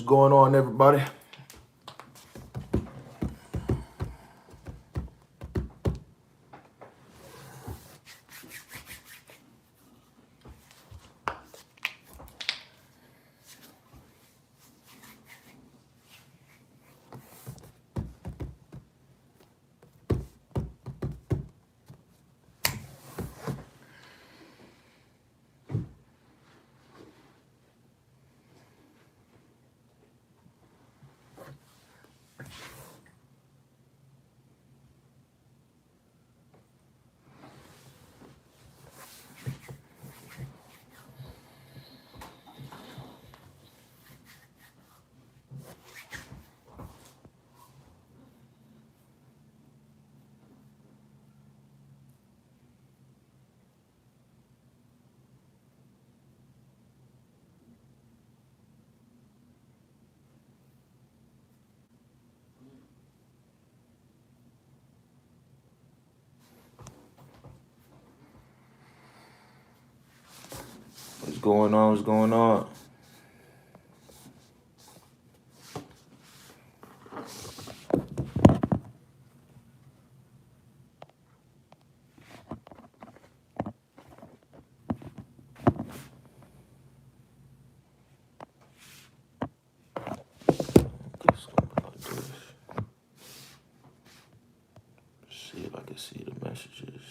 going on, everybody? What's going on? What's going on? See if I can see the messages.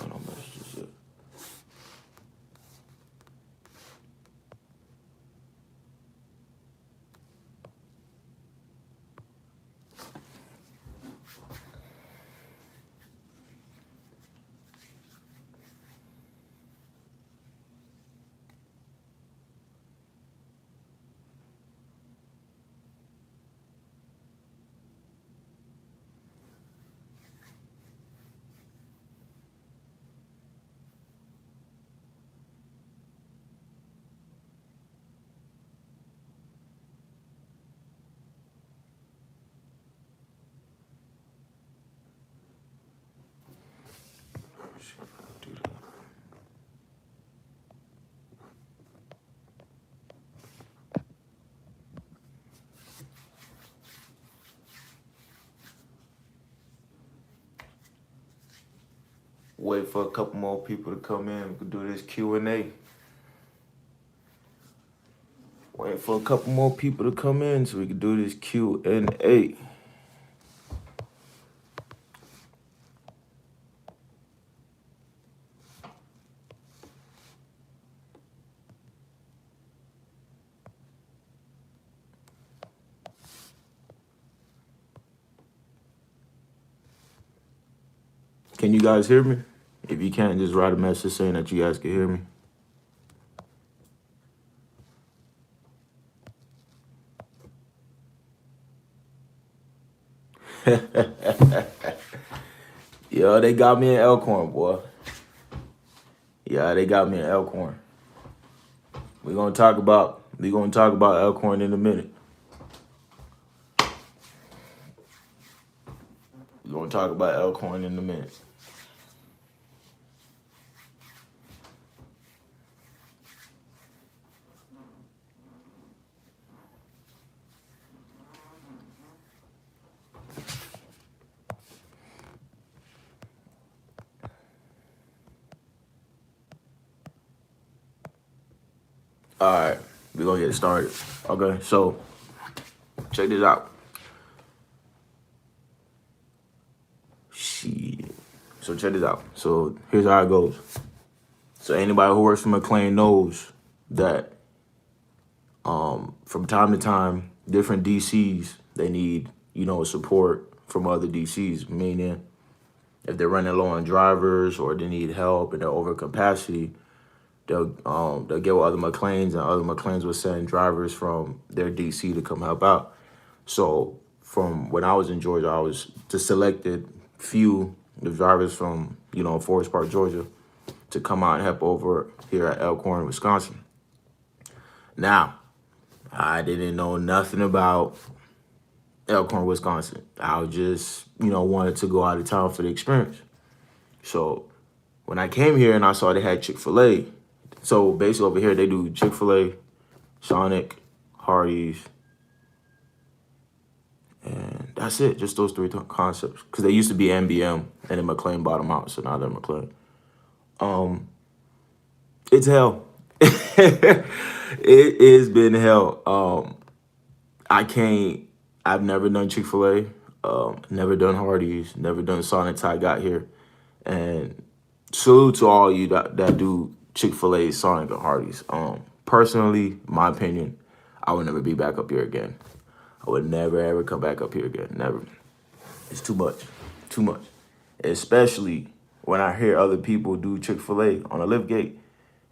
No messages yet. Wait for a couple more people to come in. We can do this Q&A. Wait for a couple more people to come in so we can do this Q&A. Can you guys hear me? If you can't, just write a message saying that you guys can hear me. Yo, they got me in Elkhorn, boy. Yeah, they got me in Elkhorn. We're gonna talk about Elkhorn in a minute. We're gonna talk about Elkhorn in a minute. All right, we're gonna get started. Okay, so check this out. Shit. So check this out. So here's how it goes. So anybody who works for McLane knows that from time to time, different DCs, they need, support from other DCs, meaning if they're running low on drivers or they need help and they're over capacity, they'll get with other McLanes, and other McLanes will send drivers from their DC to come help out. So from when I was in Georgia, I was just selected few the drivers from, Forest Park, Georgia, to come out and help over here at Elkhorn, Wisconsin. Now, I didn't know nothing about Elkhorn, Wisconsin. I just, wanted to go out of town for the experience. So when I came here and I saw they had Chick-fil-A, so basically over here they do Chick-fil-A, Sonic, Hardee's, and that's it. Just those three concepts. Because they used to be MBM, and then McLane bought them out, so now they're McLane. It's hell. It has been hell. I've never done Chick-fil-A, never done Hardee's, never done Sonic till I got here. And salute to all you that do Chick-fil-A, Sonic, or Hardee's. Personally, my opinion, I would never be back up here again. I would never, ever come back up here again. Never. It's too much. Too much. Especially when I hear other people do Chick-fil-A on a liftgate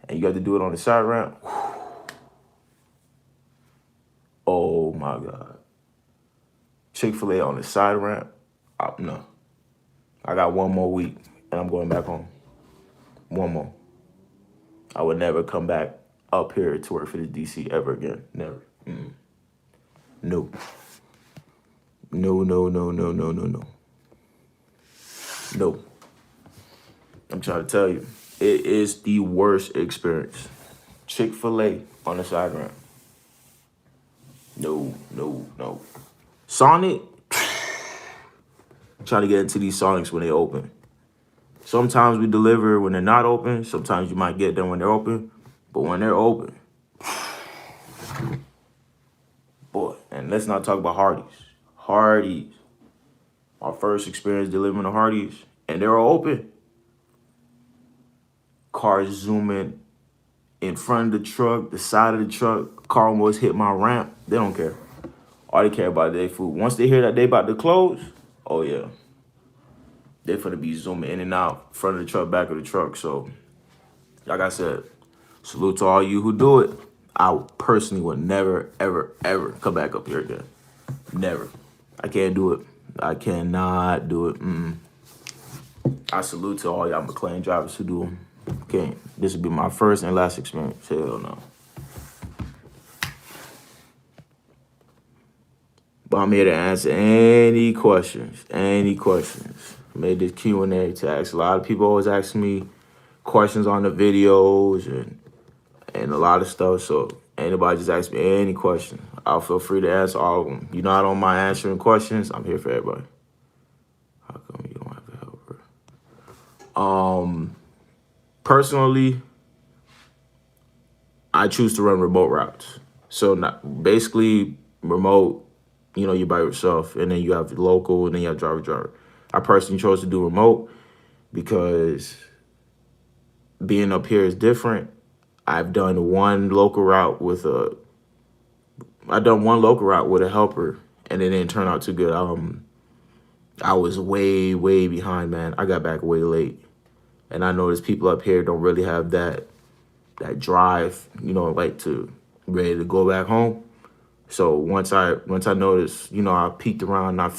and you got to do it on the side ramp. Oh, my God. Chick-fil-A on the side ramp? No. I got one more week, and I'm going back home. One more. I would never come back up here to work for the DC ever again. Never. No. No, no, no, no, no, no, no. No. I'm trying to tell you, it is the worst experience. Chick-fil-A on the side ramp. No, no, no. Sonic, trying to get into these Sonics when they open. Sometimes we deliver when they're not open. Sometimes you might get them when they're open. But when they're open, boy, and let's not talk about Hardee's. Hardee's. My first experience delivering to Hardee's, and they were open. Cars zooming in front of the truck, the side of the truck. Car almost hit my ramp. They don't care. All they care about is their food. Once they hear that they about to close, oh yeah. They're finna be zooming in and out, front of the truck, back of the truck. So, like I said, salute to all you who do it. I personally would never, ever, ever come back up here again. Never. I can't do it. I cannot do it. I salute to all y'all McLane drivers who do them. Okay, this will be my first and last experience. Hell no. But I'm here to answer any questions. Any questions. I made this Q&A to ask. A lot of people always ask me questions on the videos and a lot of stuff. So anybody just ask me any question, I'll feel free to answer all of them. You know I don't mind answering questions. I'm here for everybody. How come you don't have a helper? Personally, I choose to run remote routes. So basically remote, you're by yourself, and then you have local, and then you have driver. I personally chose to do remote because being up here is different. I've done one local route with a helper, and it didn't turn out too good. I was way, way behind, man. I got back way late. And I noticed people up here don't really have that drive, like to ready to go back home. So once I noticed, I peeked around and I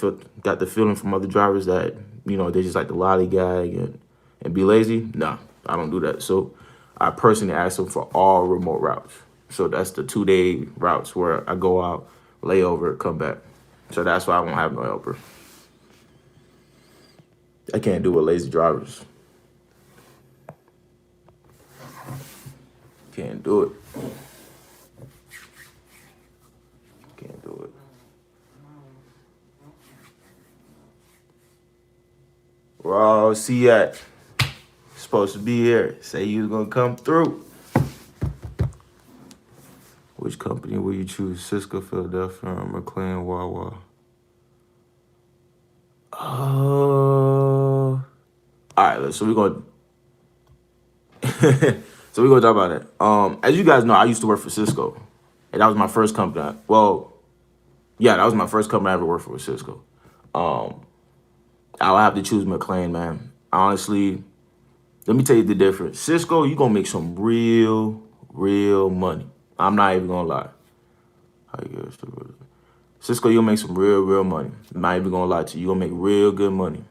got the feeling from other drivers that, they just like to lollygag and be lazy. Nah, I don't do that. So I personally asked them for all remote routes. So that's the 2-day routes where I go out, lay over, come back. So that's why I won't have no helper. I can't do with lazy drivers. Can't do it. Can't do it. Well, see ya. Supposed to be here. Say you was gonna come through. Which company will you choose? Sysco, Philadelphia, or McLane, Wawa? All right, so we're gonna talk about that. As you guys know, I used to work for Sysco, and that was my first company. That was my first company I ever worked for, was Sysco. I'll have to choose McLane, man. Honestly, let me tell you the difference. Sysco, you're gonna make some real money. I'm not even gonna lie. Sysco, you'll make some real money. I'm not even gonna lie to you. You're gonna make real good money.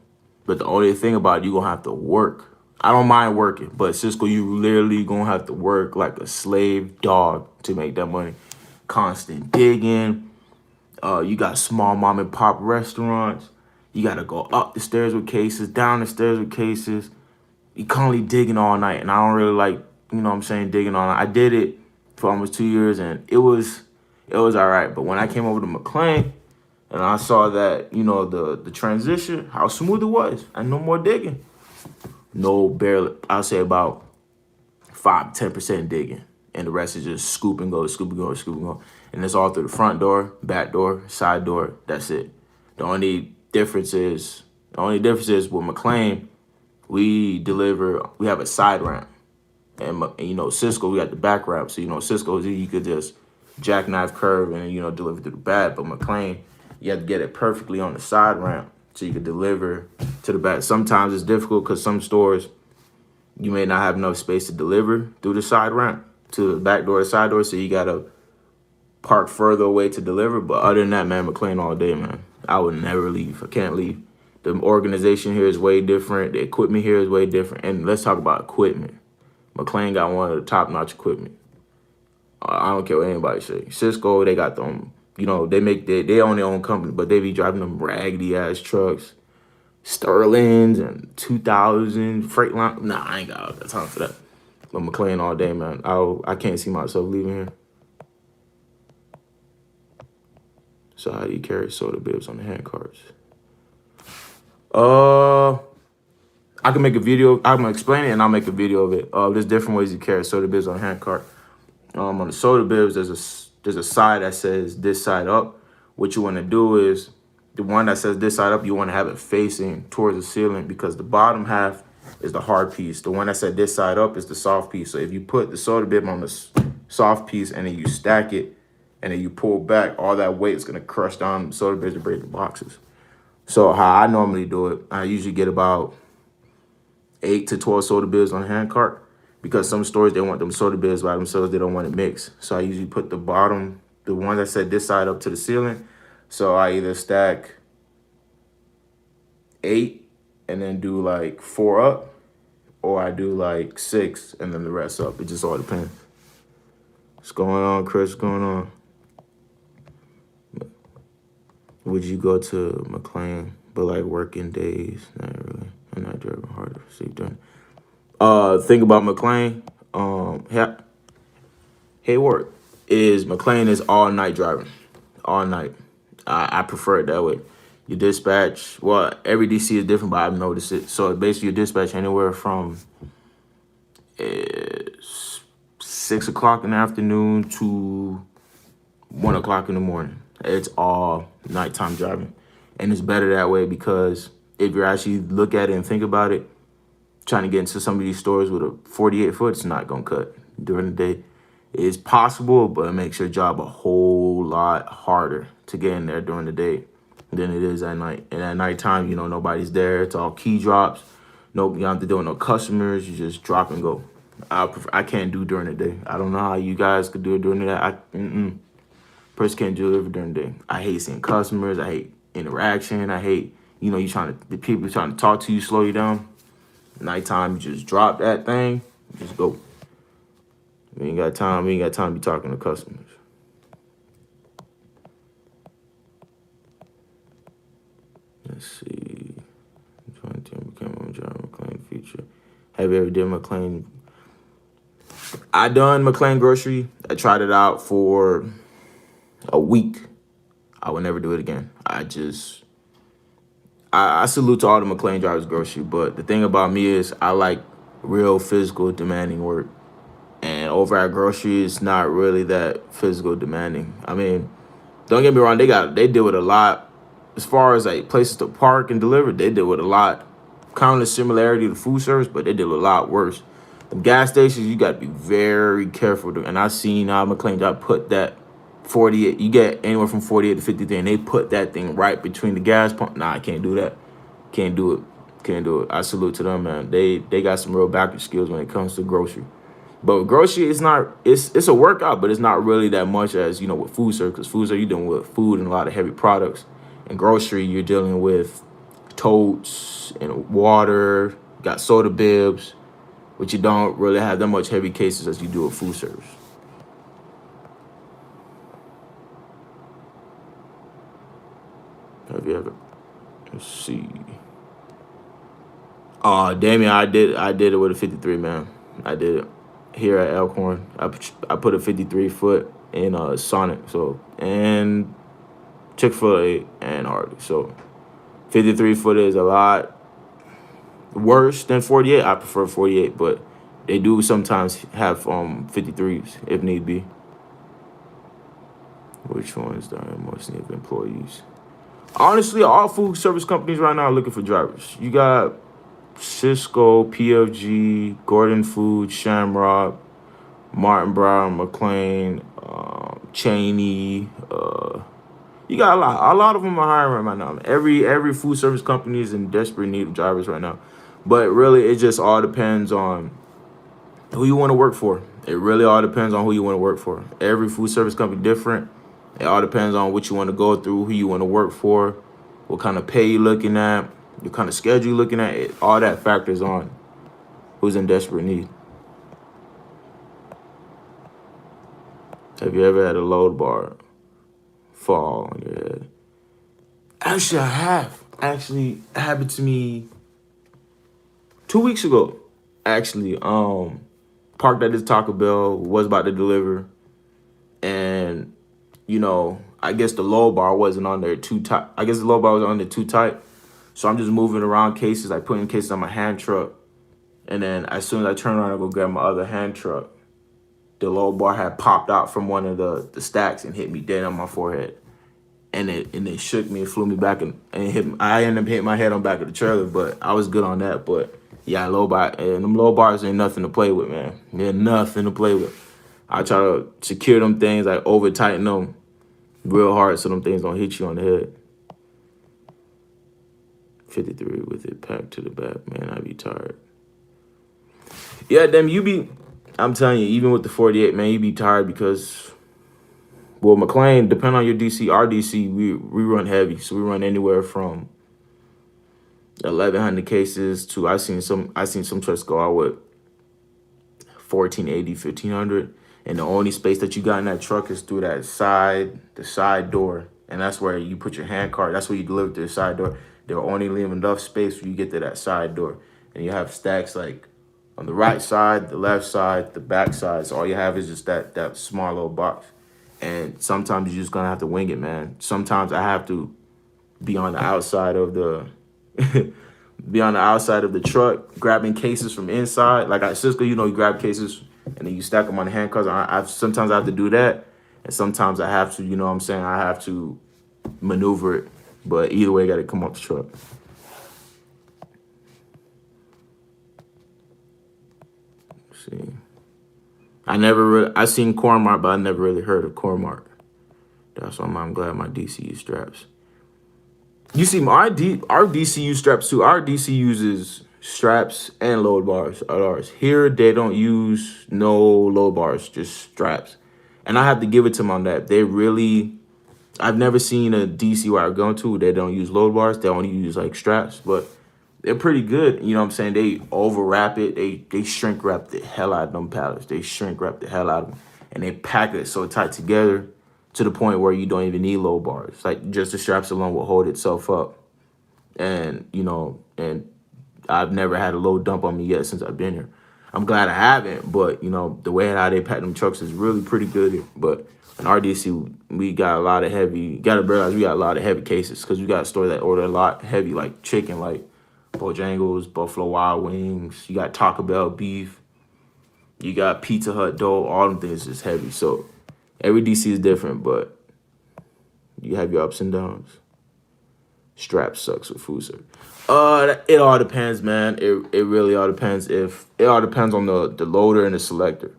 But the only thing about it, you're gonna have to work. I don't mind working, but Sysco, you literally gonna have to work like a slave dog to make that money. Constant digging. You got small mom and pop restaurants. You gotta go up the stairs with cases, down the stairs with cases. You constantly digging all night, and I don't really like, digging all night. I did it for almost 2 years, and it was all right. But when I came over to McLane and I saw that, the transition, how smooth it was, and no more digging, no barely, I'll say about 5-10% digging, and the rest is just scoop and go, scoop and go, scoop and go, and it's all through the front door, back door, side door. That's it. The only difference is with McLane, we have a side ramp. And Sysco, we got the back ramp. So Sysco, you could just jackknife curve and deliver to the back. But McLane, you have to get it perfectly on the side ramp so you could deliver to the back. Sometimes it's difficult because some stores you may not have enough space to deliver through the side ramp to the back door, side door. So you gotta park further away to deliver. But other than that, man, McLane all day, man. I would never leave. I can't leave. The organization here is way different. The equipment here is way different. And let's talk about equipment. McLane got one of the top-notch equipment. I don't care what anybody say. Sysco, they got them. They own their own company, but they be driving them raggedy ass trucks, Sterlings and 2000 Freightliner. Nah, I ain't got time for that. But McLane all day, man. I can't see myself leaving here. So how do you carry soda bibs on the hand carts? I can make a video. I'm gonna explain it, and I'll make a video of it. There's different ways you carry soda bibs on a hand cart. On the soda bibs, there's a side that says this side up. What you want to do is the one that says this side up, you want to have it facing towards the ceiling because the bottom half is the hard piece. The one that said this side up is the soft piece. So if you put the soda bib on the soft piece and then you stack it and then you pull back, all that weight is gonna crush down the soda bibs and break the boxes. So how I normally do it, I usually get about 8 to 12 soda bibs on a hand cart because some stores, they want them soda bibs by themselves. They don't want it mixed. So I usually put the one that said this side up to the ceiling. So I either stack 8 and then do like 4 up, or I do like 6 and then the rest up. It just all depends. What's going on, Chris? What's going on? Would you go to McLane, but like working days? Not really. I'm not driving harder. See, done. Thing about McLane, Hayward is McLane is all night driving, all night. I prefer it that way. You dispatch. Well, every DC is different, but I've noticed it. So basically, you dispatch anywhere from 6 o'clock in the afternoon to 1 o'clock in the morning. It's all nighttime driving, and it's better that way because if you actually look at it and think about it, trying to get into some of these stores with a 48 foot, it's not gonna cut during the day. It's possible, but it makes your job a whole lot harder to get in there during the day than it is at night. And at nighttime, nobody's there. It's all key drops. No, you don't have to deal with no customers. You just drop and go. I can't do during the day. I don't know how you guys could do it during the day. Person can't do it during the day. I hate seeing customers. I hate interaction. I hate, the people trying to talk to you, slow you down. Nighttime, you just drop that thing, just go. We ain't got time to be talking to customers. Let's see. I'm trying to become a McLane feature. Have you ever done McLane? I done McLane grocery. I tried it out for a week. I would never do it again. I salute to all the McLane drivers grocery, but the thing about me is I like real physical demanding work. And over at grocery, it's not really that physical demanding. I mean, don't get me wrong, they deal with a lot. As far as like places to park and deliver, they deal with a lot. Kind of the similarity to food service, but they deal with a lot worse. The gas stations, you got to be very careful. And I seen how McLane job put that 48, you get anywhere from 48 to 53, and they put that thing right between the gas pump. Nah, I can't do that. Can't do it. I salute to them, man. They got some real backup skills when it comes to grocery. But grocery, it's a workout, but it's not really that much as, with food service. Because food service, you're dealing with food and a lot of heavy products. And grocery, you're dealing with totes and water, got soda bibs, but you don't really have that much heavy cases as you do with food service. Have you ever? Let's see. Damien, I did it with a 53, man. I did it. here at Elkhorn. I put a 53 foot in Sonic, so, and Chick-fil-A and Arctic. So 53 foot is a lot worse than 48. I prefer 48, but they do sometimes have 53s if need be. Which ones are most need employees? Honestly, all food service companies right now are looking for drivers. You got Sysco, PFG, Gordon Food, Shamrock, Martin Brown, McLane, Cheney. You got a lot. A lot of them are hiring right now. Every food service company is in desperate need of drivers right now. But really, it just all depends on who you want to work for. It really all depends on who you want to work for. Every food service company different. It all depends on what you want to go through, who you want to work for, what kind of pay you're looking at, what kind of schedule you're looking at. All that factors on who's in desperate need. Have you ever had a load bar fall on your head? Actually, I have. Actually, it happened to me 2 weeks ago. Actually, parked at this Taco Bell, was about to deliver, and I guess the low bar wasn't on there too tight. I guess the low bar was on there too tight. So I'm just moving around cases, like putting cases on my hand truck. And then as soon as I turn around and go grab my other hand truck, the low bar had popped out from one of the stacks and hit me dead on my forehead. And it shook me and flew me back and hit me. I ended up hitting my head on back of the trailer, but I was good on that. But yeah, low bar, and them low bars ain't nothing to play with, man. They're nothing to play with. I try to secure them things, like over tighten them real hard so them things don't hit you on the head. 53 with it packed to the back, man, I be tired. Yeah, I'm telling you, even with the 48, man, you be tired because, well, McLane, depending on your DC, our DC, we run heavy. So we run anywhere from 1,100 cases to, I seen some trucks go out with 1,480, 1,500. And the only space that you got in that truck is through the side door. And that's where you put your hand cart. That's where you deliver to the side door. They'll only leave enough space when you get to that side door. And you have stacks like on the right side, the left side, the back side. So all you have is just that small little box. And sometimes you're just going to have to wing it, man. Sometimes I have to be on the outside of the truck, grabbing cases from inside. Like at Sysco, you grab cases and then you stack them on the hand carts. Sometimes I have to do that. And sometimes I have to, I have to maneuver it. But either way, got to come off the truck. Let's see. I seen Core-Mart, but I never really heard of Core-Mart. That's why I'm glad my DC use straps. You see, our DC use straps too. Our DC uses straps and load bars at ours. Here, they don't use no load bars, just straps. And I have to give it to them on that. I've never seen a DC where I go to, they don't use load bars. They only use like straps, but they're pretty good. You know what I'm saying? They overwrap it. They shrink wrap the hell out of them pallets. They shrink wrap the hell out of them. And they pack it so tight together to the point where you don't even need load bars. Like just the straps alone will hold itself up. And, and I've never had a load dump on me yet since I've been here. I'm glad I haven't, but, the way how they pack them trucks is really pretty good here. But in RDC, we got a lot of heavy, you got to realize we got a lot of heavy cases because we got a store that order a lot heavy, like chicken, like Bojangles, Buffalo Wild Wings. You got Taco Bell beef. You got Pizza Hut dough. All them things is heavy. So every DC is different, but you have your ups and downs. Strap sucks with food service. It all depends, man. It really all depends. It all depends on the loader and the selector.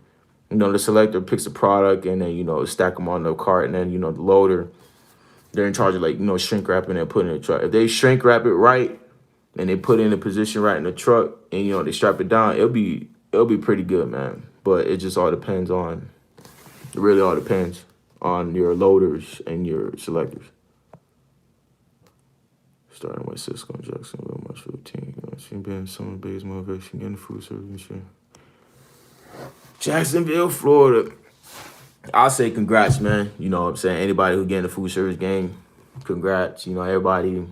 The selector picks a product and then, stack them on the cart. And then, the loader, they're in charge of shrink wrapping and putting it in the truck. If they shrink wrap it right and they put it in a position right in the truck and, they strap it down, it'll be pretty good, man. But it just all depends on, it really all depends on your loaders and your selectors. Starting with Sysco and Jacksonville, much routine. She's been some of the biggest motivation in the food service industry. Jacksonville, Florida. I'll say congrats, man. You know what I'm saying? Anybody who get in the food service game, congrats. Everybody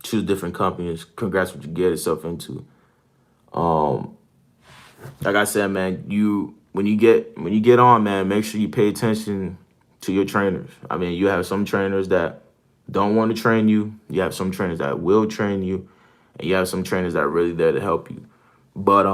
choose different companies. Congrats what you get yourself into. Like I said, man, when you get on, man, make sure you pay attention to your trainers. I mean, you have some trainers that don't want to train you. You have some trainers that will train you, and you have some trainers that are really there to help you. But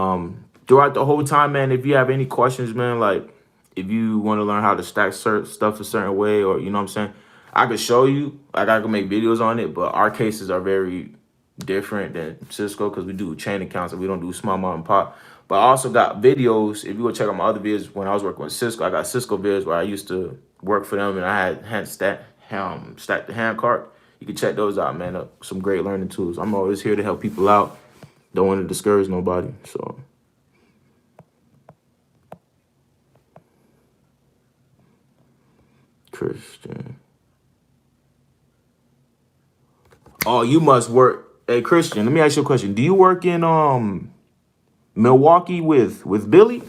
throughout the whole time, man, if you have any questions, man, like if you want to learn how to stack stuff a certain way, or you know what I'm saying, I could show you. Like I can make videos on it, but our cases are very different than Sysco because we do chain accounts and we don't do small mom and pop. But I also got videos. If you go check out my other videos when I was working with Sysco, I got Sysco videos where I used to work for them and I had stacked the hand cart. You can check those out, man. Some great learning tools. I'm always here to help people out. Don't want to discourage nobody. So Christian. Oh, you must work. Hey Christian, let me ask you a question. Do you work in Milwaukee with Billy?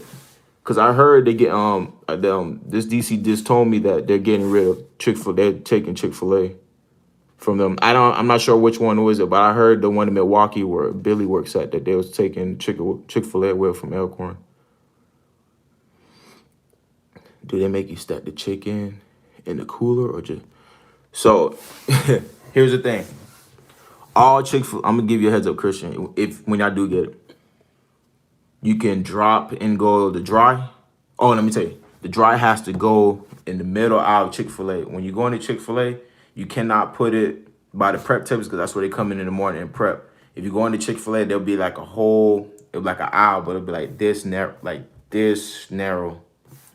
Cause I heard they get this DC just told me that they're getting rid of Chick-fil-A. They're taking Chick-fil-A from them. I'm not sure which one was it, but I heard the one in Milwaukee where Billy works at that they was taking Chick-fil-A away from Elkhorn. Do they make you stack the chicken in the cooler or just so? Here's the thing. All Chick-fil-A, I'm gonna give you a heads up, Christian. If when y'all do get it, you can drop and go the dry. Oh, let me tell you, the dry has to go in the middle aisle of Chick-fil-A. When you go into Chick-fil-A, you cannot put it by the prep tables because that's where they come in the morning and prep. If you go into Chick-fil-A, there'll be like it'll be like an aisle, but it'll be like this narrow,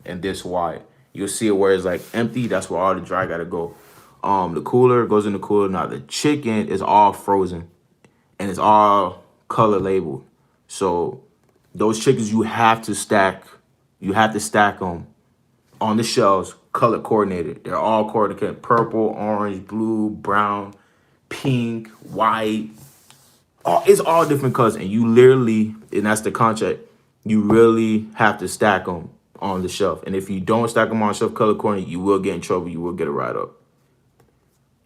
and this wide. You'll see it where it's like empty. That's where all the dry gotta go. The cooler goes in the cooler. Now the chicken is all frozen and it's all color labeled. So those chickens you have to stack. You have to stack them on the shelves, color coordinated. They're all coordinated: purple, orange, blue, brown, pink, white. It's all different colors, and you literally, and that's the contract. You really have to stack them on the shelf. And if you don't stack them on the shelf color coordinated, you will get in trouble. You will get a write up.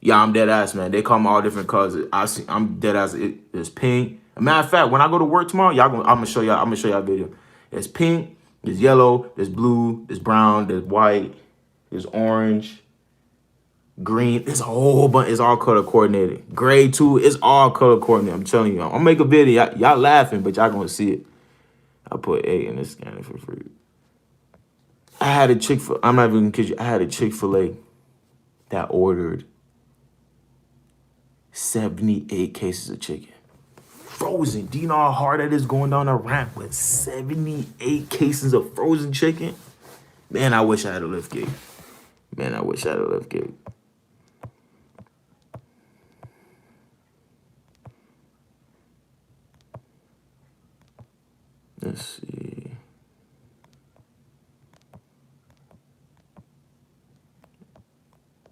Yeah, I'm dead ass, man. They call them all different colors. I'm dead ass. There's pink. As a matter of fact, when I go to work tomorrow, I'm gonna show y'all a video. There's pink, there's yellow, there's blue, there's brown, there's white, there's orange, green. It's a whole bunch. It's all color coordinated. Gray too. It's all color coordinated. I'm telling you. I'm gonna make a video. Y'all laughing, but y'all gonna see it. I put 8 in this scanner for free. I had a Chick-fil-A. I'm not even gonna kid you. I had a Chick-fil-A that ordered 78 cases of chicken. Frozen. Do you know how hard that is going down a ramp with 78 cases of frozen chicken? Man, I wish I had a liftgate. Man, I wish I had a liftgate. Let's see.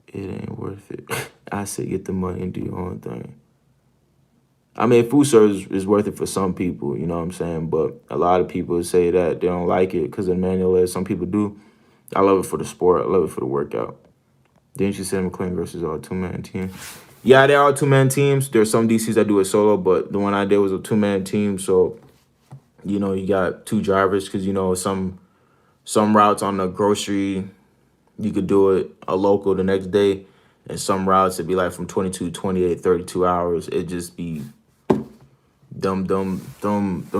It ain't worth it. I say get the money and do your own thing. I mean, food service is worth it for some people, you know what I'm saying? But a lot of people say that they don't like it because of the manual ed. Some people do. I love it for the sport. I love it for the workout. Didn't you say McLane versus all two-man team? Yeah, they are two-man teams. There's some DCs that do it solo, but the one I did was a two-man team. So, you know, you got 2 drivers because, you know, some routes on the grocery, you could do it a local the next day. And some routes, it'd be like from 22, 28, 32 hours. It'd just be dumb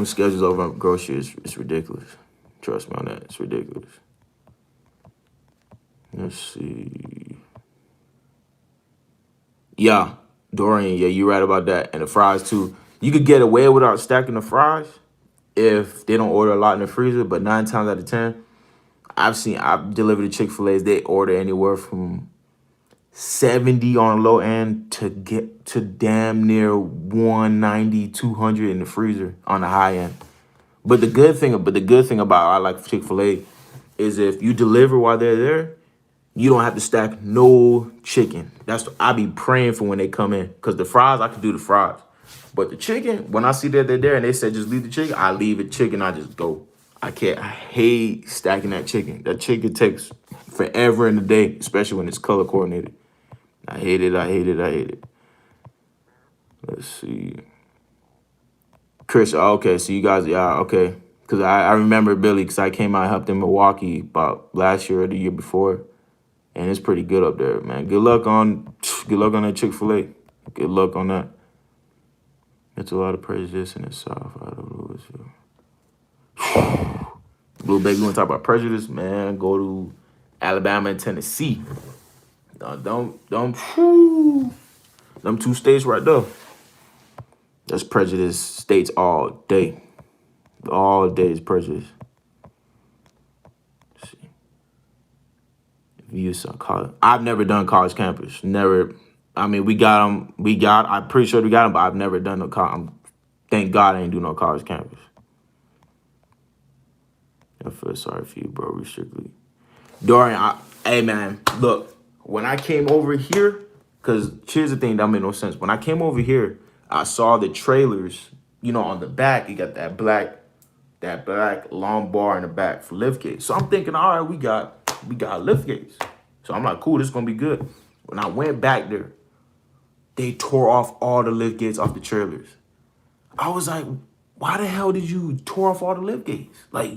schedules over on grocery. It's ridiculous. Trust me on that. It's ridiculous. Let's see. Yeah, Dorian, yeah, you're right about that. And the fries, too. You could get away without stacking the fries if they don't order a lot in the freezer. But 9 times out of 10, I've delivered to Chick-fil-A's. They order anywhere from 70 on the low end to get to damn near 190, 200 in the freezer on the high end. But the good thing about I like Chick-fil-A is if you deliver while they're there, you don't have to stack no chicken. I be praying for when they come in. Because the fries, I can do the fries. But the chicken, when I see that they're there and they said just leave the chicken, I leave the chicken, I just go. I hate stacking that chicken. That chicken takes forever in the day, especially when it's color coordinated. I hate it. Let's see. Chris, okay, so you guys, yeah, okay. Because I remember Billy, because I came out and helped in Milwaukee about last year or the year before. And it's pretty good up there, man. Good luck on that Chick-fil-A. Good luck on that. It's a lot of prejudice in the South. Out of Louisville. Blue Baby, you want to talk about prejudice? Man, go to Alabama and Tennessee. Them two states right there. That's prejudice states all day. All day is prejudice. Let's see. If you saw college, I've never done college campus. Never. I mean, we got them. I'm pretty sure we got them, but I've never done no college. Thank God I ain't do no college campus. I feel sorry for you, bro. Restrictedly. Dorian, hey, man, look. When I came over here, because here's the thing that made no sense. When I came over here, I saw the trailers, on the back. You got that black long bar in the back for lift gates. So I'm thinking, all right, we got lift gates. So I'm like, cool, this is gonna be good. When I went back there, they tore off all the lift gates off the trailers. I was like, why the hell did you tore off all the lift gates? Like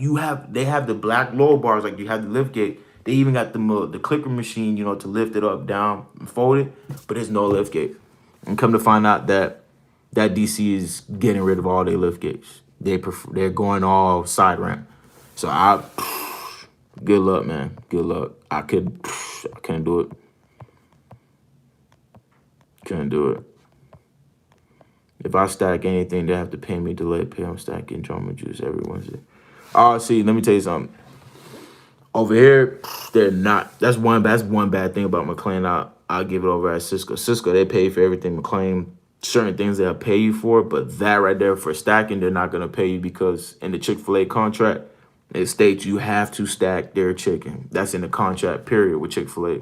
they have the black lower bars, like you have the lift gate. They even got the clicker machine, to lift it up, down, and fold it, but there's no lift gate. And come to find out that DC is getting rid of all their lift gates. They're going all side ramp. So good luck, man. Good luck. I couldn't do it. Couldn't do it. If I stack anything, they have to pay me delayed pay. I'm stacking drama juice every Wednesday. See, let me tell you something. Over here, they're not. That's one bad thing about McLane. I'll give it over at Sysco. Sysco, they pay for everything. McLane, certain things they'll pay you for, but that right there for stacking, they're not gonna pay you because in the Chick-fil-A contract, it states you have to stack their chicken. That's in the contract period with Chick-fil-A.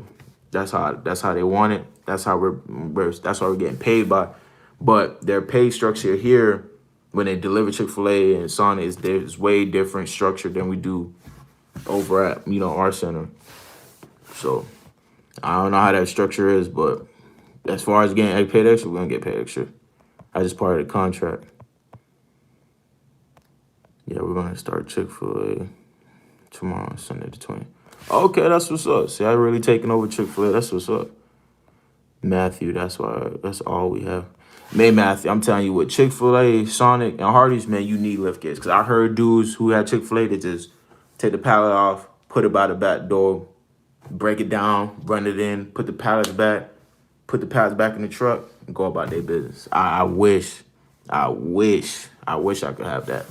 That's how they want it. That's how we're getting paid by. But their pay structure here, when they deliver Chick-fil-A and Sonic, is way different structure than we do over at our center. So I don't know how that structure is, but as far as getting paid extra, we're gonna get paid extra. That's just part of the contract. Yeah, we're gonna start Chick-fil-A tomorrow, Sunday the 20th. Okay, that's what's up. See, I really taking over Chick-fil-A. That's what's up. Matthew, that's all we have. Matthew, I'm telling you, with Chick-fil-A, Sonic, and Hardee's, man, you need lift gates. Because I heard dudes who had Chick-fil-A that just take the pallet off, put it by the back door, break it down, run it in, put the pallets back in the truck, and go about their business. I wish I could have that.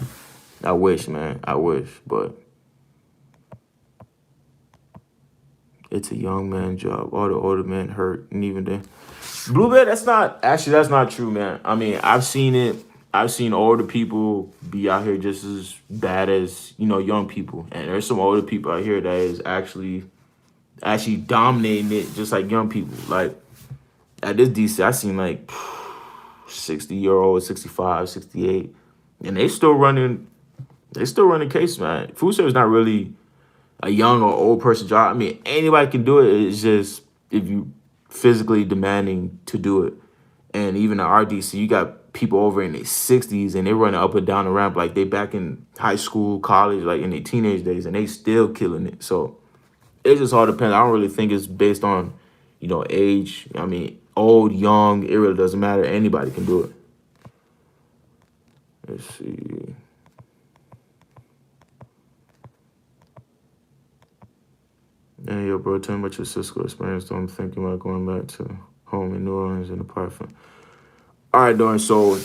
I wish, man. I wish, but it's a young man job. All the older men hurt, and even then. Blueberry, that's not true, man. I mean, I've seen it. I've seen older people be out here just as bad as, young people. And there's some older people out here that is actually dominating it just like young people. Like, at this DC, I seen like 60-year-olds, 65, 68. And they still running case, man. FoodService is not really a young or old person job. I mean, anybody can do it. It's just if you physically demanding to do it. And even at RDC, you got people over in their 60s and they running up and down the ramp like they back in high school, college, like in their teenage days, and they still killing it. So it just all depends. I don't really think it's based on, age. I mean, old, young, it really doesn't matter. Anybody can do it. Let's see. Hey, yo, bro, tell me about your Sysco experience. So I'm thinking about going back to home in New Orleans in the apartment. All right, Dorian, so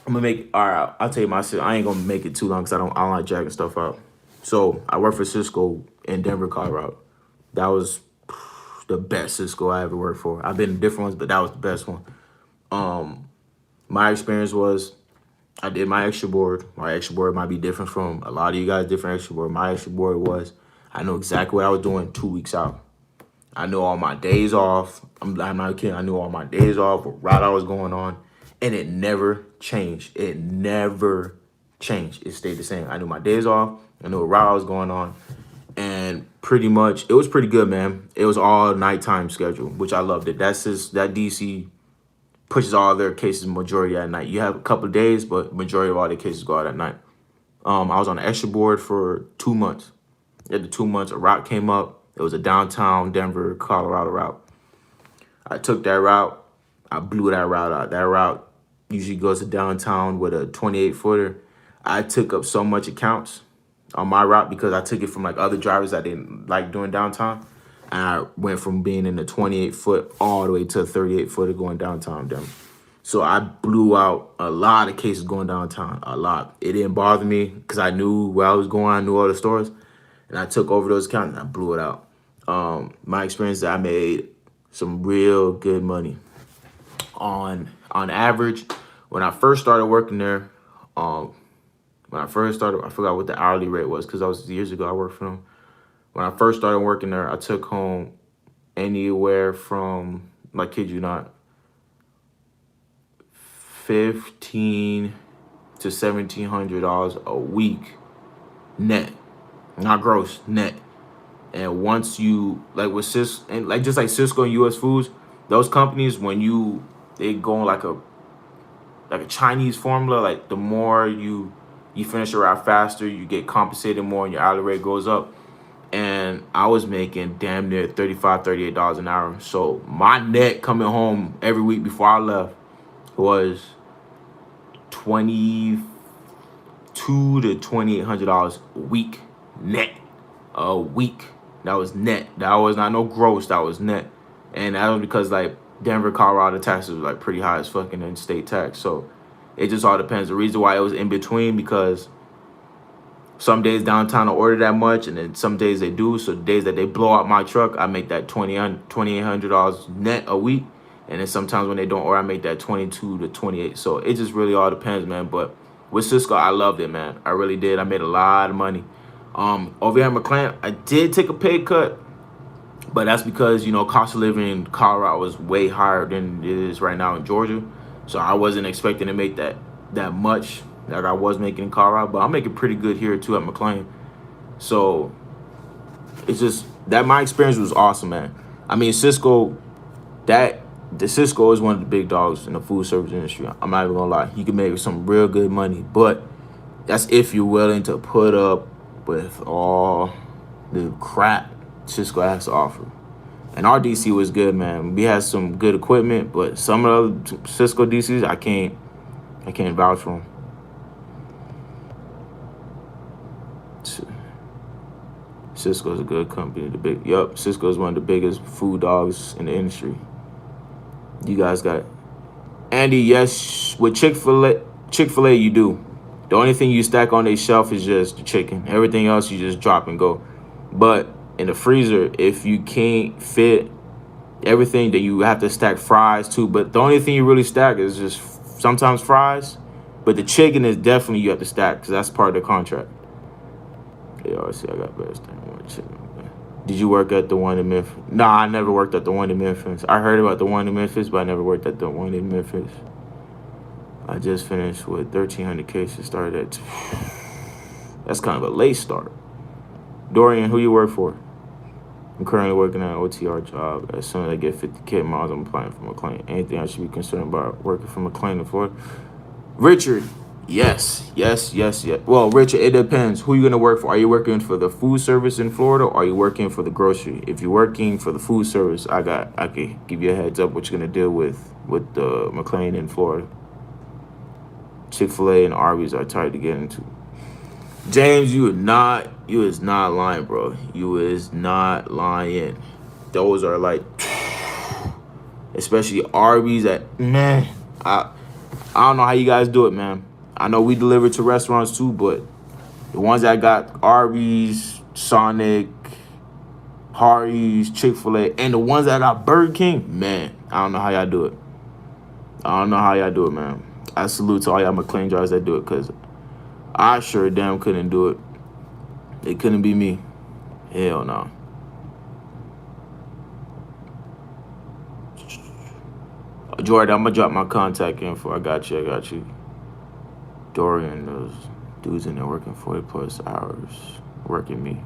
I'm going to I'll tell you I ain't going to make it too long because I don't like jacking stuff out. So I worked for Sysco in Denver, Colorado. That was the best Sysco I ever worked for. I've been in different ones, but that was the best one. My experience was I did my extra board. My extra board might be different from a lot of you guys' different extra board. My extra board was I knew exactly what I was doing 2 weeks out. I knew all my days off. I'm not kidding. I knew all my days off, what route I was going on, and it never changed. It never changed. It stayed the same. I knew my days off. I knew what route I was going on, and pretty much it was pretty good, man. It was all nighttime schedule, which I loved it. That's just that DC pushes all their cases majority at night. You have a couple of days, but majority of all their cases go out at night. I was on the extra board for 2 months. After 2 months, a route came up. It was a downtown Denver, Colorado route. I took that route. I blew that route out. That route usually goes to downtown with a 28-footer. I took up so much accounts on my route because I took it from like other drivers that didn't like doing downtown. And I went from being in the 28-foot all the way to a 38-footer going downtown Denver. So I blew out a lot of cases going downtown, a lot. It didn't bother me because I knew where I was going. I knew all the stores. And I took over those accounts and I blew it out. My experience, I made some real good money. On average, when I first started working there, I forgot what the hourly rate was because that was years ago I worked for them. When I first started working there, I took home anywhere from, I kid you not, $1,500 to $1,700 a week net, not gross, net. And once you with and just like Sysco and US Foods, those companies they go on like a Chinese formula. Like the more you finish a route faster, you get compensated more, and your hourly rate goes up. And I was making damn near $35, $38 an hour. So my net coming home every week before I left was $2,200 to $2,800 a week net. A week. That was net. That was not no gross. That was net. And that was because like Denver, Colorado taxes were like pretty high as fucking in state tax. So it just all depends. The reason why it was in between because some days downtown I order that much, and then some days they do. So the days that they blow out my truck, I make that $2,800 net a week. And then sometimes when they don't order, I make that 22 to 28. So it just really all depends, man. But with Sysco, I loved it, man. I really did. I made a lot of money. Over here in McLane, I did take a pay cut, but that's because, cost of living in Colorado was way higher than it is right now in Georgia. So I wasn't expecting to make that much like I was making in Colorado, but I'm making pretty good here too at McLane. So it's just that my experience was awesome, man. I mean, Sysco is one of the big dogs in the food service industry. I'm not even gonna lie. You can make some real good money, but that's if you're willing to put up with all the crap Sysco has to offer. And our DC was good, man. We had some good equipment, but some of the other Sysco DCs, I can't vouch for them. Sysco is a good company. Sysco is one of the biggest food dogs in the industry. You guys got it. Andy, yes, with Chick-fil-A you do. The only thing you stack on their shelf is just the chicken. Everything else you just drop and go. But in the freezer, if you can't fit everything, then you have to stack fries too. But the only thing you really stack is just sometimes fries. But the chicken is definitely you have to stack because that's part of the contract. Yeah, I see. I got best thing. Did you work at the one in Memphis? Nah, I never worked at the one in Memphis. I heard about the one in Memphis, but I never worked at the one in Memphis. I just finished with 1,300 cases. Started at. That's kind of a late start. Dorian, who you work for? I'm currently working at an OTR job. As soon as I get 50K miles, I'm applying for McLane. Anything I should be concerned about working for McLane in Florida? Richard, yes. Well, Richard, it depends. Who you going to work for? Are you working for the food service in Florida, or are you working for the grocery? If you're working for the food service, I can give you a heads up what you're going to deal with the McLane in Florida. Chick-fil-A and Arby's are tight to get into. James, you is not lying, bro. You is not lying. Those are like, especially Arby's man. I don't know how you guys do it, man. I know we deliver to restaurants too, but the ones that got Arby's, Sonic, Hardee's, Chick-fil-A, and the ones that got Burger King, man, I don't know how y'all do it. Man. I salute to all y'all McLane drivers that do it, because I sure damn couldn't do it. It couldn't be me. Hell no. Jordan, I'm going to drop my contact info. I got you. Dorian, those dudes in there working 40+ hours, working me.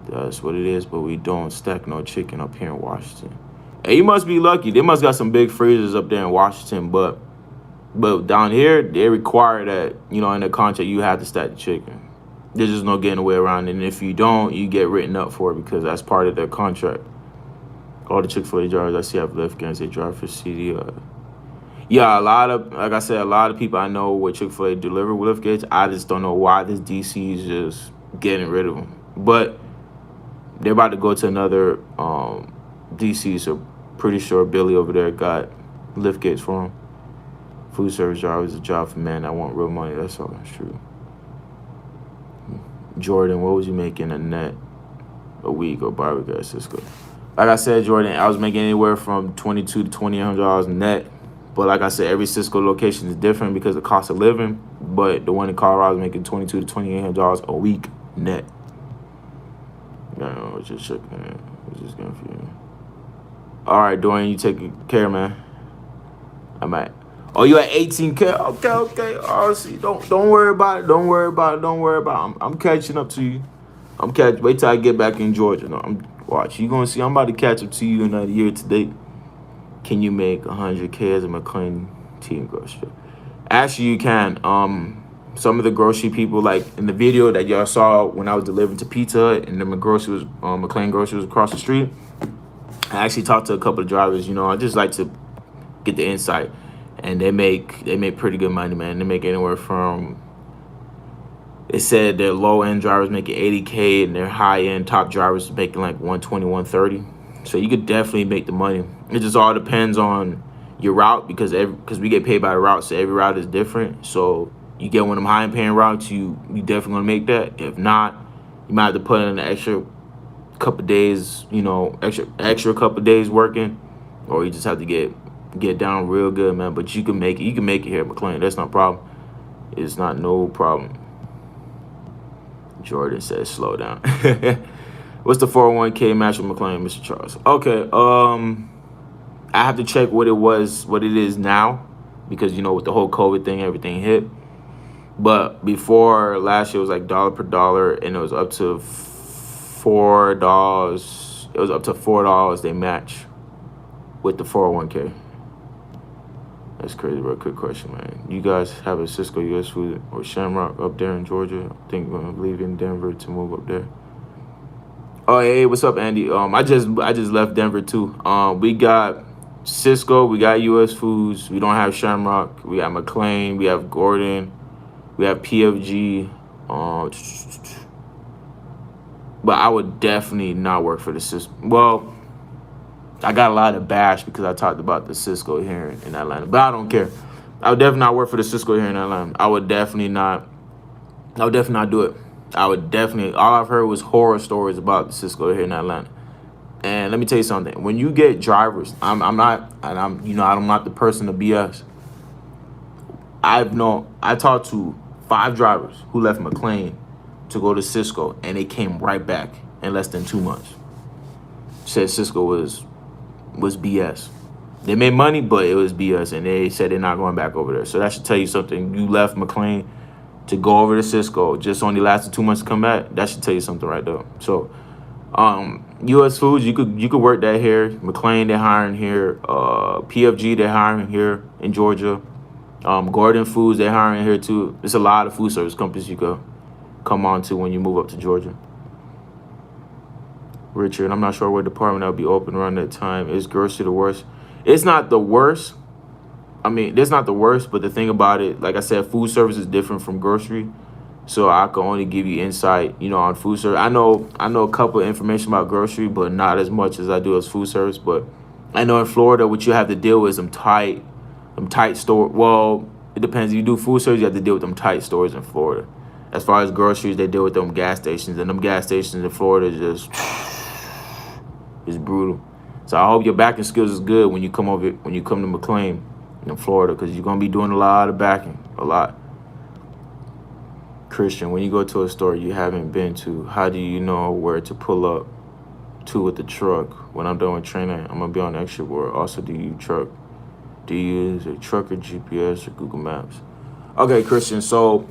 That's what it is, but we don't stack no chicken up here in Washington. Hey, you must be lucky. They must got some big freezers up there in Washington, but But down here, they require that, you know, in the contract, you have to stack the chicken. There's just no getting away around it. And if you don't, you get written up for it because that's part of their contract. All the Chick-fil-A drivers I see have lift gates. They drive for CD. Yeah, like I said, a lot of people I know with Chick-fil-A deliver with lift gates. I just don't know why this DC is just getting rid of them. But they're about to go to another DC, so pretty sure Billy over there got lift gates for him. Food service driver is a job for men that want real money. That's all. That's true. Jordan, what was you making a net a week or barbecue at Sysco? Like I said, Jordan, I was making anywhere from $22 to $2,800 net. But like I said, every Sysco location is different because of the cost of living. But the one in Colorado is making $22 to $2,800 a week net. No, just checking. I was just going for you. All right, Dorian, you take care, man. I'm at. Oh, you at 18K? Okay. Oh, see, don't worry about it. Don't worry about it. I'm catching up to you. Wait till I get back in Georgia. No, watch. You gonna see. I'm about to catch up to you in a year to date. Can you make 100K as a McLane team grocery? Actually, you can. Some of the grocery people, like in the video that y'all saw when I was delivering to Pizza Hut and the McLane grocery was across the street. I actually talked to a couple of drivers. You know, I just like to get the insight. And they make pretty good money, man. They make anywhere from, they said their low-end drivers making 80K and their high-end top drivers making like 120, 130. So you could definitely make the money. It just all depends on your route because we get paid by the route, so every route is different. So you get one of them high-end paying routes, you definitely gonna make that. If not, you might have to put in an extra couple days, you know, extra couple days working, or you just have to get down real good, man. But you can make it. You can make it here at McLane. That's not a problem. It's not no problem. Jordan says slow down. What's the 401k match with McLane, Mr. Charles? Okay. I have to check what it is now, because you know with the whole COVID thing, everything hit. But before last year, it was like dollar per dollar, and it was up to $4. It was up to $4 they match with the 401k. That's crazy, bro. Good question, man. You guys have a Sysco US Food or Shamrock up there in Georgia? I think we're gonna leave in Denver to move up there. Oh, hey, what's up, Andy? I just left Denver too. We got Sysco, we got US Foods. We don't have Shamrock. We got McLane. We have Gordon. We have PFG. But I would definitely not work for the Sysco. Well, I got a lot of bash because I talked about the Sysco here in Atlanta, but I don't care. I would definitely not work for the Sysco here in Atlanta. I would definitely not do it. All I've heard was horror stories about the Sysco here in Atlanta. And let me tell you something. When you get drivers, I'm not the person to BS. I talked to 5 drivers who left McLane to go to Sysco, and they came right back in less than 2 months. Said Sysco was BS. They made money, but it was BS, and they said they're not going back over there. So that should tell you something. You left McLane to go over to Sysco, just only lasted 2 months to come back. That should tell you something right there. So, US Foods, you could work that here. McLane, they're hiring here. PFG, they're hiring here in Georgia. Gordon Foods, they're hiring here too. There's a lot of food service companies you could come on to when you move up to Georgia. Richard, I'm not sure what department that'll be open around that time. Is grocery the worst? It's not the worst. I mean, it's not the worst, but the thing about it, like I said, food service is different from grocery. So I can only give you insight, you know, on food service. I know a couple of information about grocery, but not as much as I do as food service. But I know in Florida, what you have to deal with is them tight store. Well, it depends. If you do food service, you have to deal with them tight stores in Florida. As far as groceries, they deal with them gas stations, and them gas stations in Florida is brutal. So I hope your backing skills is good when you come to McLane in Florida, because you're gonna be doing a lot of backing, a lot. Christian, when you go to a store you haven't been to, how do you know where to pull up to with the truck? When I'm done with training, I'm gonna be on the extra board. Also, do you use a truck or GPS or Google Maps? Okay, Christian, so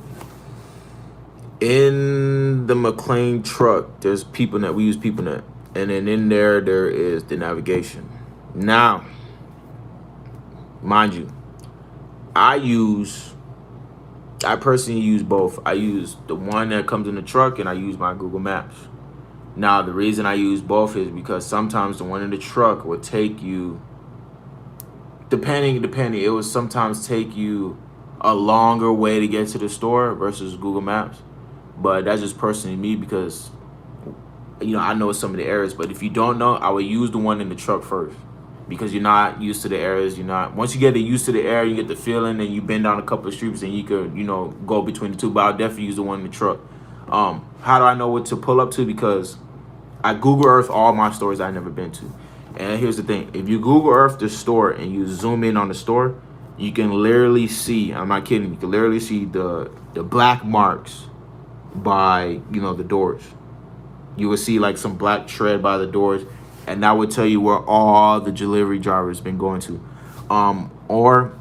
in the McLane truck, there's PeopleNet. We use PeopleNet. And then in there is the navigation. Now, mind you, I use I personally use both. I use the one that comes in the truck, and I use my Google Maps. Now, the reason I use both is because sometimes the one in the truck will take you, depending, it will sometimes take you a longer way to get to the store versus Google Maps. But that's just personally me because I know some of the areas. But if you don't know, I would use the one in the truck first because you're not used to the areas. You're not once you get used to the area, you get the feeling, and you bend down a couple of streets, and you could go between the two. But I'll definitely use the one in the truck. How do I know what to pull up to? Because I Google Earth all my stores I've never been to. And here's the thing. If you Google Earth the store and you zoom in on the store, you can literally see, I'm not kidding, you can literally see the black marks by, the doors. You will see like some black tread by the doors, and that would tell you where all the delivery drivers been going to. Or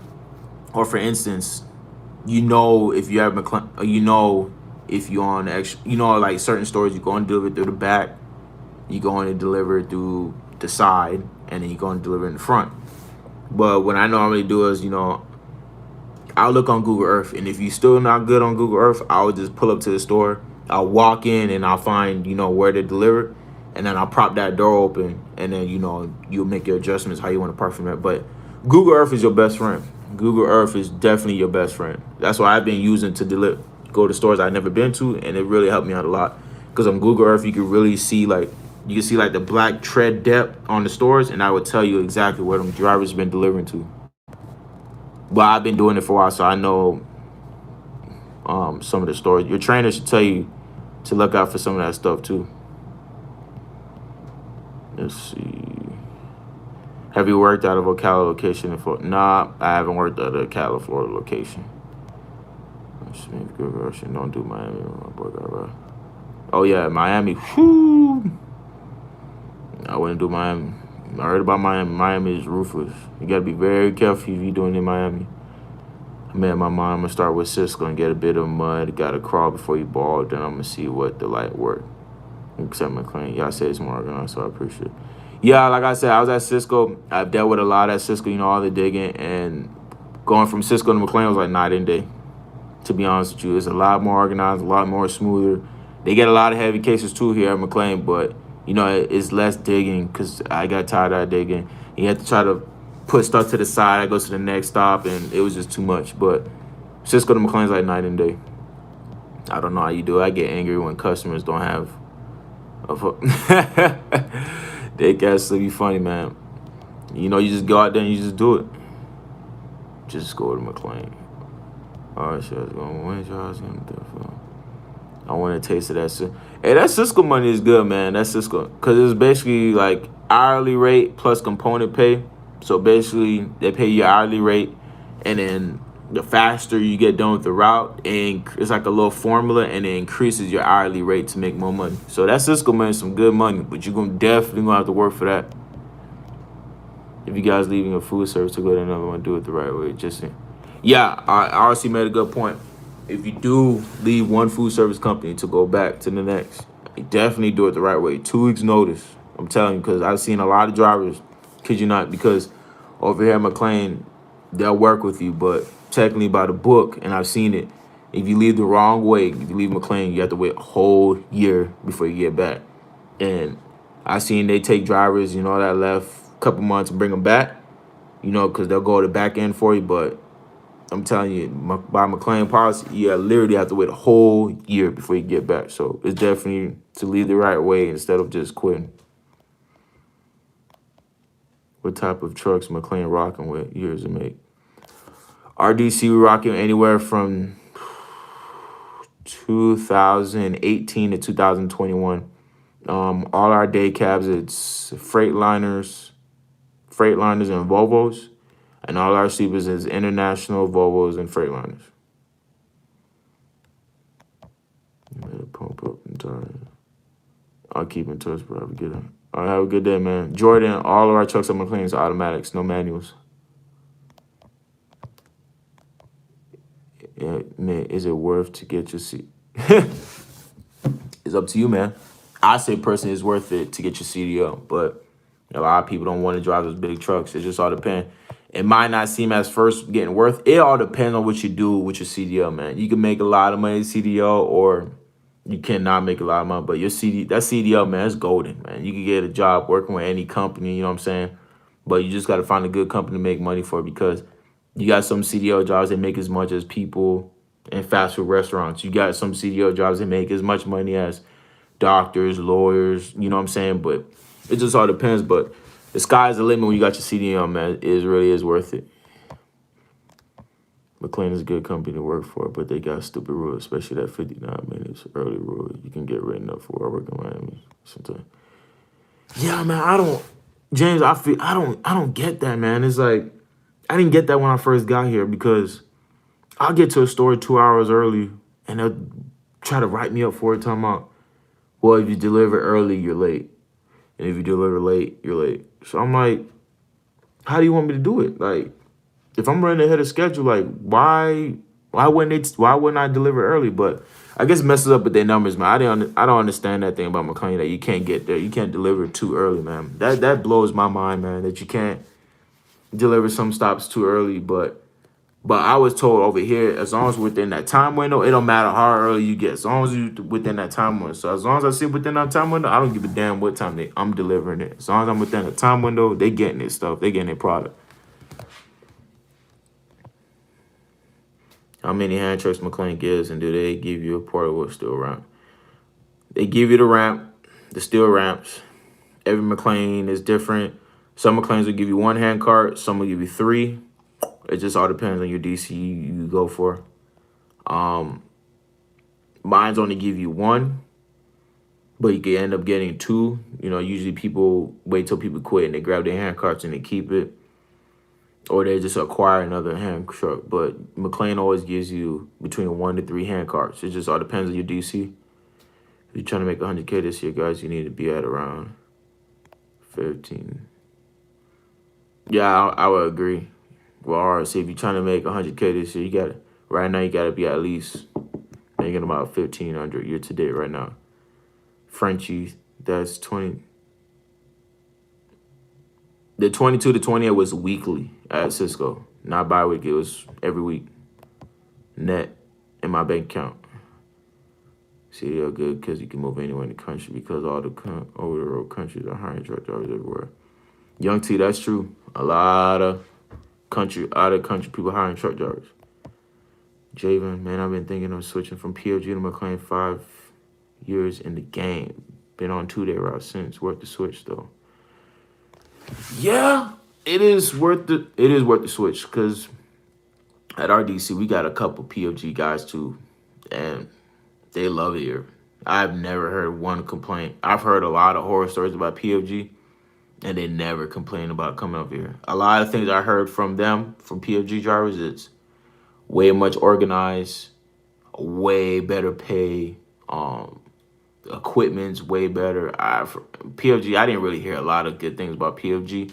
for instance, if you have McLane, if you're on extra, like certain stores, you go and deliver through the back, you go in and deliver through the side, and then you go and deliver in the front. But what I normally do is, I'll look on Google Earth, and if you're still not good on Google Earth, I'll just pull up to the store. I'll walk in and I'll find, where to deliver, and then I'll prop that door open, and then, you'll make your adjustments how you want to park from that. But Google Earth is your best friend. Google Earth is definitely your best friend. That's why I've been using to go to stores I've never been to, and it really helped me out a lot. Because on Google Earth, you can really see the black tread depth on the stores, and I would tell you exactly where them drivers have been delivering to. But I've been doing it for a while, so I know some of the stores. Your trainer should tell you to look out for some of that stuff too. Let's see. Have you worked out of a Ocala location in Florida? Nah, I haven't worked out of a Ocala, Florida location. Don't do Miami. My boy got right. Oh yeah, Miami. Whew. I wouldn't do Miami. I heard about Miami. Miami is ruthless. You gotta be very careful if you're doing it in Miami. I made my mind, I'm gonna start with Sysco and get a bit of mud. Gotta crawl before you ball. Then I'm gonna see what the light work. Except McLane. Y'all say it's more organized, so I appreciate it. Yeah, like I said, I was at Sysco. I've dealt with a lot at Sysco, all the digging. And going from Sysco to McLane was like night and day. To be honest with you, it's a lot more organized, a lot more smoother. They get a lot of heavy cases too here at McLane, but it's less digging because I got tired of digging. You have to try to put stuff to the side. I go to the next stop, and it was just too much. But Sysco to McLane's like night and day. I don't know how you do it. I get angry when customers don't have they got to be funny, man. You just go out there and you just do it. Just go to McLane. All right, so I want to taste of that. Hey, that Sysco money is good, man. That Sysco, because it's basically like hourly rate plus component pay. So basically, they pay you hourly rate, and then the faster you get done with the route, and it's like a little formula, and it increases your hourly rate to make more money. So that Sysco money is some good money, but you're definitely gonna have to work for that. If you guys leaving a food service to go to another one, do it the right way. Yeah, I honestly made a good point. If you do leave one food service company to go back to the next, definitely do it the right way. 2 weeks notice. I'm telling you, because I've seen a lot of drivers, kid you not, because over here at McLane, they'll work with you, but technically by the book, and I've seen it, if you leave the wrong way, if you leave McLane, you have to wait a whole year before you get back. And I've seen they take drivers, that left a couple months and bring them back, because they'll go to the back end for you, but I'm telling you, by McLane policy, you literally have to wait a whole year before you get back. So it's definitely to lead the right way instead of just quitting. What type of trucks McLane rocking with? Years to make. RDC, we rocking anywhere from 2018 to 2021. All our day cabs, it's Freightliners and Volvos. And all our sleepers is International, Volvos, and Freightliners. Pump up and time. I'll keep in touch, bro. All right, have a good day, man. Jordan, all of our trucks at McLane is automatics, no manuals. Yeah, man, is it worth to get your seat? It's up to you, man. I say personally it's worth it to get your CDL, but a lot of people don't want to drive those big trucks. It just all depends. It might not seem as first getting worth. It all depends on what you do with your CDL, man. You can make a lot of money in CDL, or you cannot make a lot of money. But your that CDL, man, it's golden, man. You can get a job working with any company, you know what I'm saying? But you just got to find a good company to make money for, because you got some CDL jobs that make as much as people in fast food restaurants. You got some CDL jobs that make as much money as doctors, lawyers, you know what I'm saying? But it just all depends. But the sky's the limit when you got your CDL, man. It really is worth it. McLane is a good company to work for, but they got stupid rules, especially that 59 minutes early rule. You can get written up for work in Miami sometimes. Yeah, man, James, I don't get that, man. It's like, I didn't get that when I first got here, because I'll get to a store 2 hours early and they'll try to write me up for it, talking about, well, if you deliver early, you're late. And if you deliver late, you're late. So I'm like, how do you want me to do it? Like, if I'm running ahead of schedule, like, why wouldn't I deliver early? But I guess it messes up with their numbers, man. I don't understand that thing about McLane, that you can't get there. You can't deliver too early, man. That blows my mind, man, that you can't deliver some stops too early. But I was told over here, as long as within that time window, it don't matter how early you get, as long as you within that time window. So as long as I sit within that time window, I don't give a damn what time I'm delivering it. As long as I'm within the time window, they getting their stuff, they getting their product. How many hand trucks McLane gives, and do they give you a portable steel ramp? They give you the ramp, the steel ramps. Every McLane is different. Some McLanes will give you 1 hand cart, some will give you 3. It just all depends on your DC you go for. Mine's only give you 1, but you can end up getting 2. You know, usually people wait till people quit and they grab their hand carts and they keep it, or they just acquire another hand truck. But McLane always gives you between 1 to 3 hand carts. It just all depends on your DC. If you're trying to make 100K this year, guys, you need to be at around 15. Yeah, I would agree. Well, all right, so if you're trying to make 100K this year, right now you got to be at least making about 1,500 year to date right now. Frenchie, that's 20. The 22 to 28 was weekly at Sysco, not bi-week. It was every week net in my bank account. See, they're good because you can move anywhere in the country, because all the over-the-road countries are hiring truck drivers everywhere. Young T, that's true. A lot of out of country people hiring truck drivers. Javen, man, I've been thinking of switching from POG to McLane 5 years in the game. Been on 2-day route since. Worth the switch though. Yeah, it is worth the switch, because at RDC we got a couple POG guys too, and they love it here. I've never heard one complaint. I've heard a lot of horror stories about POG, and they never complain about coming up here. A lot of things I heard from them, from POG drivers, it's way much organized, way better pay, equipment's way better. POG, I didn't really hear a lot of good things about POG,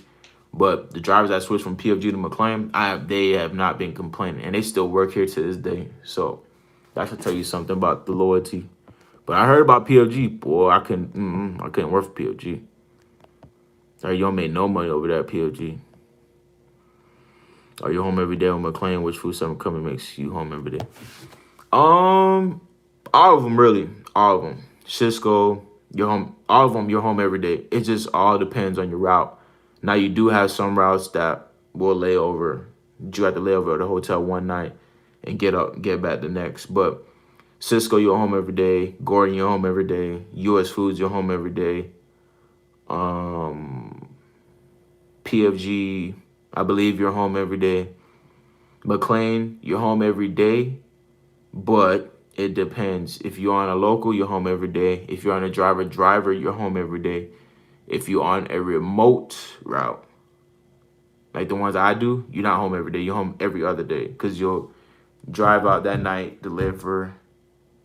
but the drivers that switched from POG to McLane, they have not been complaining, and they still work here to this day. So that should tell you something about the loyalty. But I heard about POG, boy, I couldn't work for POG. Or you don't make no money over there at POG. Are you home every day on McLane? Which food service company makes you home every day? All of them, really. All of them. Sysco, you're home. All of them, you're home every day. It just all depends on your route. Now, you do have some routes that will lay over. You have to lay over at the hotel one night and get back the next. But Sysco, you're home every day. Gordon, you're home every day. US Foods, you're home every day. PFG, I believe you're home every day. McLane, you're home every day, but it depends. If you're on a local, you're home every day. If you're on a driver, you're home every day. If you're on a remote route, like the ones I do, you're not home every day. You're home every other day, because you'll drive out that night, deliver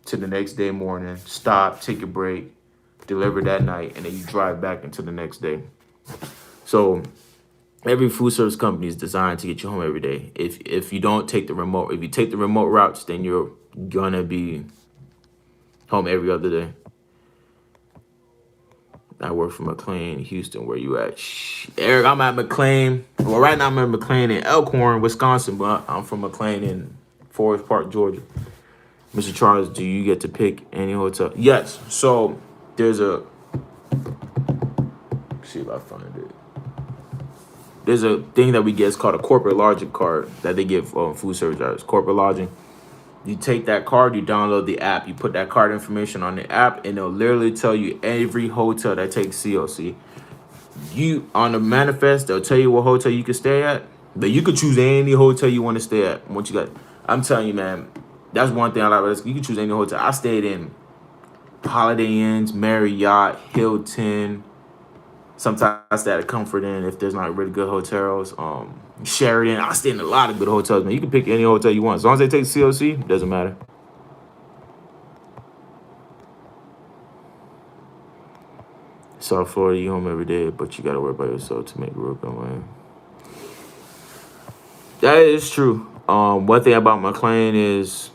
to the next day morning, stop, take a break, deliver that night, and then you drive back into the next day. So every food service company is designed to get you home every day. If you don't take the remote, if you take the remote routes, then you're gonna be home every other day. I work for McLane, Houston. Where you at? Eric, I'm at McLane. Well, right now I'm at McLane in Elkhorn, Wisconsin, but I'm from McLane in Forest Park, Georgia. Mr. Charles, do you get to pick any hotel? Yes. So there's a. Let's see if I find it. There's a thing that we get. It's called a corporate lodging card that they give food service drivers. Corporate lodging. You take that card, you download the app, you put that card information on the app, and it'll literally tell you every hotel that takes COC. You on the manifest, they'll tell you what hotel you can stay at, but you could choose any hotel you want to stay at. Once you got, I'm telling you, man, that's one thing I like about this. You can choose any hotel. I stayed in Holiday Inns, Marriott, Hilton. Sometimes I stay at a Comfort Inn if there's not really good hotels. Sheridan. I stay in a lot of good hotels, man. You can pick any hotel you want. As long as they take COC, doesn't matter. South Florida, you home every day, but you gotta work by yourself to make it work online. That is true. One thing about McLane is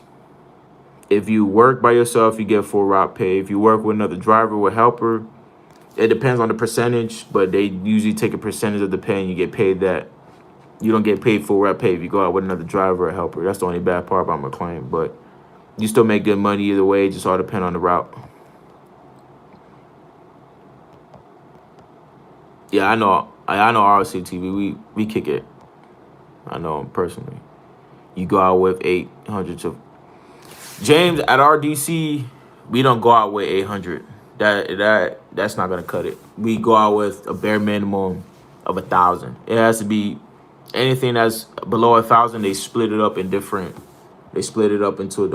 if you work by yourself, you get full route pay. If you work with another driver or helper, it depends on the percentage, but they usually take a percentage of the pay and you get paid that. You don't get paid full route pay if you go out with another driver or helper. That's the only bad part about McLane, but you still make good money either way. It just all depends on the route. Yeah, I know RCTV. We kick it. I know him personally. You go out with 800 to James at RDC. We don't go out with 800. That's not gonna cut it. We go out with a bare minimum of 1,000. It has to be anything that's below 1,000. They split it up in different. They split it up into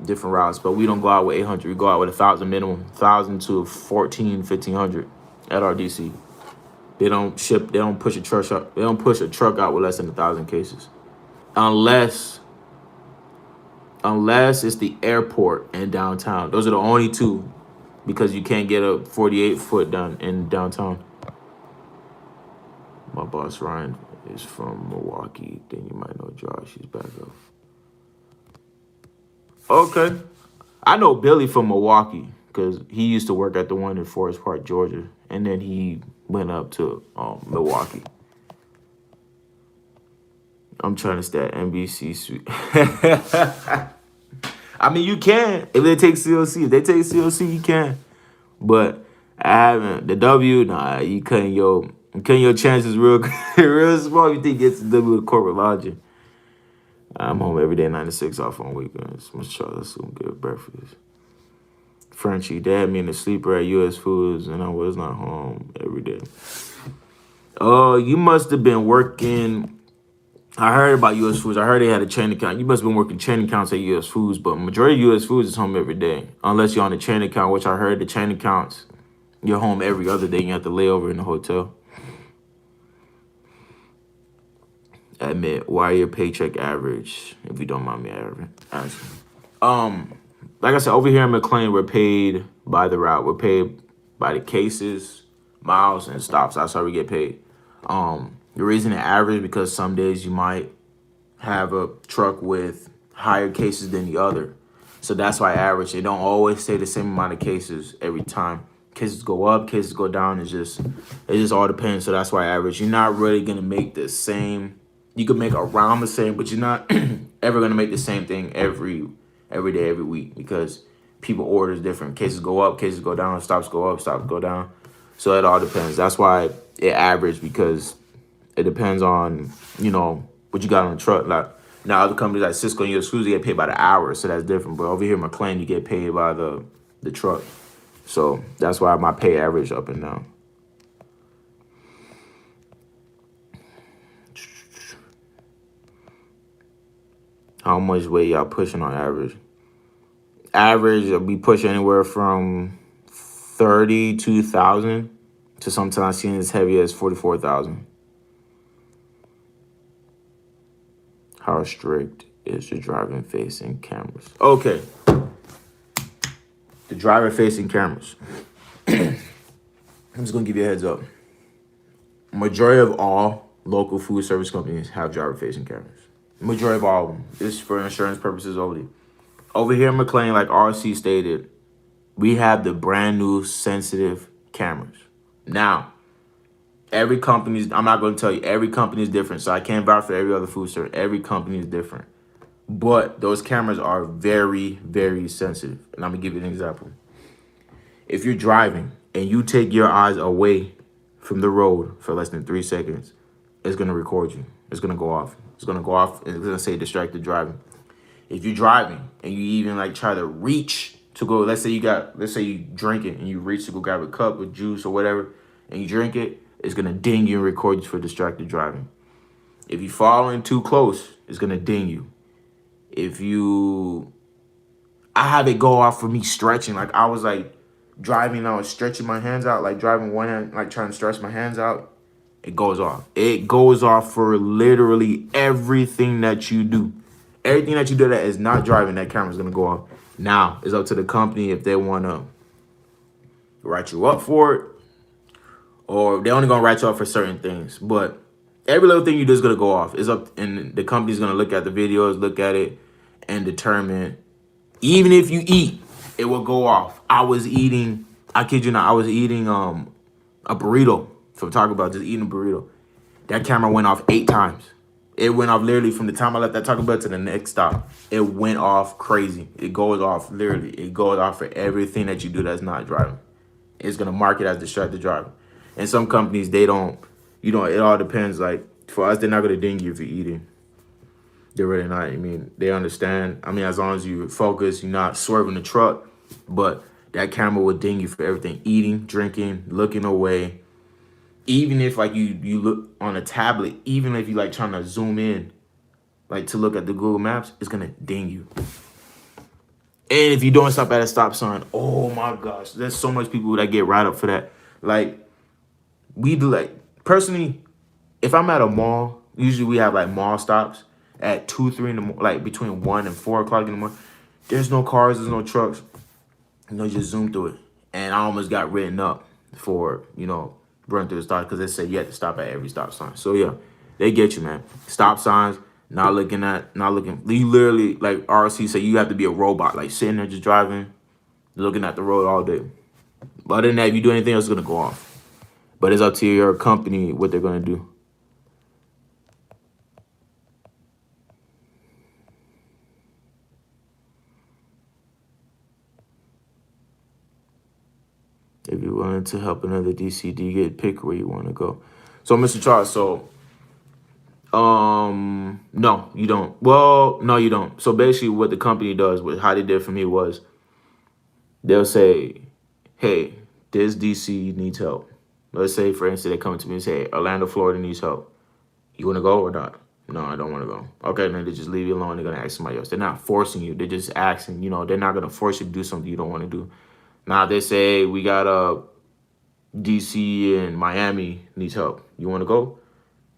different routes. But we don't go out with 800. We go out with 1,000 minimum, 1,000 to 1,500 at RDC. They don't ship. They don't push a truck out. They don't push a truck out with less than 1,000 cases, unless it's the airport and downtown. Those are the only two, because you can't get a 48-foot down in downtown. My boss Ryan is from Milwaukee. Then you might know Josh. He's back up. Okay, I know Billy from Milwaukee because he used to work at the one in Forest Park, Georgia, and then he went up to Milwaukee. I'm trying to stay at NBC Suite. I mean, you can if they take COC. If they take COC, you can. But I haven't. The W, nah, you cutting your chances real real small. You think it's the W with corporate lodging. I'm home every day, 9 to 6, off on weekends. Mr. Charles, some good breakfast. Frenchie, they had me in the sleeper at U.S. Foods, and I was not home every day. Oh, you must have been working. I heard about U.S. Foods. I heard they had a chain account. You must have been working chain accounts at U.S. Foods, but majority of U.S. Foods is home every day, unless you're on a chain account, which I heard the chain accounts, you're home every other day. You have to lay over in the hotel. Admit, why your paycheck average, if you don't mind me asking. Like I said, over here in McLane, we're paid by the route. We're paid by the cases, miles, and stops. That's how we get paid. The reason it average because some days you might have a truck with higher cases than the other. So that's why I average. They don't always say the same amount of cases every time. Cases go up, cases go down. It just all depends. So that's why I average. You're not really gonna make the same. You can make around the same, but you're not ever gonna make the same thing every day, every week, because people orders different. Cases go up, cases go down, stops go up, stops go down. So it all depends. That's why it average, because it depends on, what you got on the truck. Like now other companies like Sysco and US Foods, you get paid by the hour, so that's different. But over here in McLane, you get paid by the truck. So that's why my pay average up and down. How much weight y'all pushing on average? Average, we push anywhere from 32,000 to sometimes seeing as heavy as 44,000. How strict is the driving facing cameras? Okay. The driver facing cameras. I'm just going to give you a heads up. Majority of all local food service companies have driver facing cameras. Majority of all of them. This is for insurance purposes only. Over here in McLane, like RC stated, we have the brand new sensitive cameras. Now, every company's, I'm not going to tell you, every company is different. So I can't vouch for every other food service. Every company is different. But those cameras are very, very sensitive. And I'm going to give you an example. If you're driving and you take your eyes away from the road for less than 3 seconds, it's going to record you. It's going to go off. It's going to go off. And it's going to say distracted driving. If you're driving and you even like try to reach to go, let's say you drink it and you reach to go grab a cup with juice or whatever, and you drink it, it's going to ding you and record you for distracted driving. If you fall in too close, it's going to ding you. I have it go off for me stretching. Like I was like driving, I was stretching my hands out, like driving one hand, like trying to stretch my hands out. It goes off. It goes off for literally everything that you do. Everything that you do that is not driving, that camera's gonna go off. Now, it's up to the company if they wanna write you up for it, or they're only gonna write you up for certain things. But every little thing you do is gonna go off. It's up, and the company's gonna look at the videos, look at it, and determine. Even if you eat, it will go off. I kid you not, I was eating a burrito from Taco Bell, just eating a burrito. That camera went off 8 times. It went off literally from the time I left that Taco Bell to the next stop. It went off crazy. It goes off literally. It goes off for everything that you do that's not driving. It's gonna mark it as distracted driving. And some companies, they don't, it all depends. Like for us, they're not gonna ding you if you're eating. They're really not. I mean, they understand. I mean, as long as you focus, you're not swerving the truck. But that camera will ding you for everything: eating, drinking, looking away. Even if like you look on a tablet, even if you like trying to zoom in, like to look at the Google Maps, it's gonna ding you. And if you don't stop at a stop sign, oh my gosh, there's so much people that get right up for that. Like we do. Like personally, if I'm at a mall, usually we have like mall stops at 2, 3 in the morning, like between 1 and 4 o'clock in the morning. There's no cars, there's no trucks. Just zoom through it. And I almost got written up for, running through the stop because they said you had to stop at every stop sign. So yeah, they get you, man. Stop signs, not looking. You literally, like RC said, you have to be a robot, like sitting there just driving, looking at the road all day. But other than that, if you do anything else, it's gonna go off. But it's up to your company what they're gonna do. If you're willing to help another DCD get pick where you want to go. So, Mr. Charles, no, you don't. Well, no, you don't. So basically what the company does, how they did for me was they'll say, hey, this DC needs help. Let's say, for instance, they come to me and say, Orlando, Florida needs help. You want to go or not? No, I don't want to go. Okay, then they just leave you alone. They're going to ask somebody else. They're not forcing you. They're just asking, they're not going to force you to do something you don't want to do. Now they say we got a DC and Miami needs help. You want to go?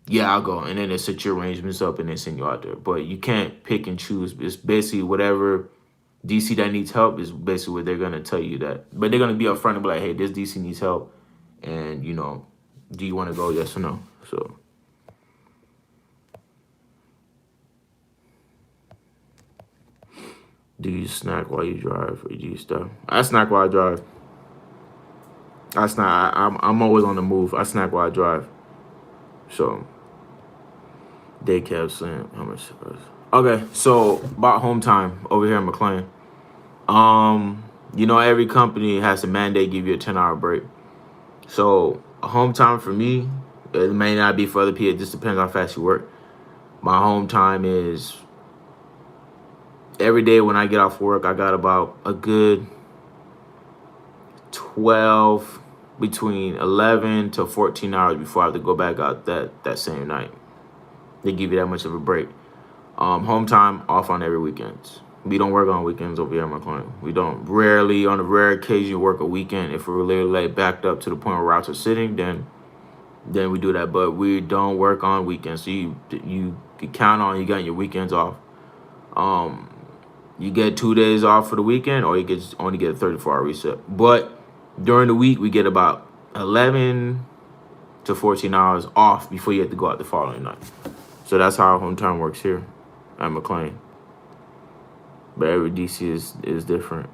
Yeah, I'll go. And then they set your arrangements up and they send you out there. But you can't pick and choose. It's basically whatever DC that needs help is basically what they're going to tell you that. But they're going to be upfront and be like, hey, this DC needs help. And, do you want to go? Yes or no? So. Do you snack while you drive, or do you stop? I snack while I drive. I'm always on the move. I snack while I drive. So they kept saying how much it was. Okay, so about home time over here in McLane. Every company has to mandate give you a 10-hour break. So a home time for me, it may not be for other people. It just depends how fast you work. My home time is every day when I get off work, I got about a good 12, between 11 to 14 hours before I have to go back out that same night. They give you that much of a break. Home time off on every weekends. We don't work on weekends over here in McLane. We don't. Rarely, on a rare occasion, work a weekend. If we're really backed up to the point where routes are sitting, then we do that. But we don't work on weekends. So you can count on you got your weekends off. You get 2 days off for the weekend, or you only get a 34-hour reset. But during the week, we get about 11 to 14 hours off before you have to go out the following night. So that's how our home time works here at McLane. But every DC is different.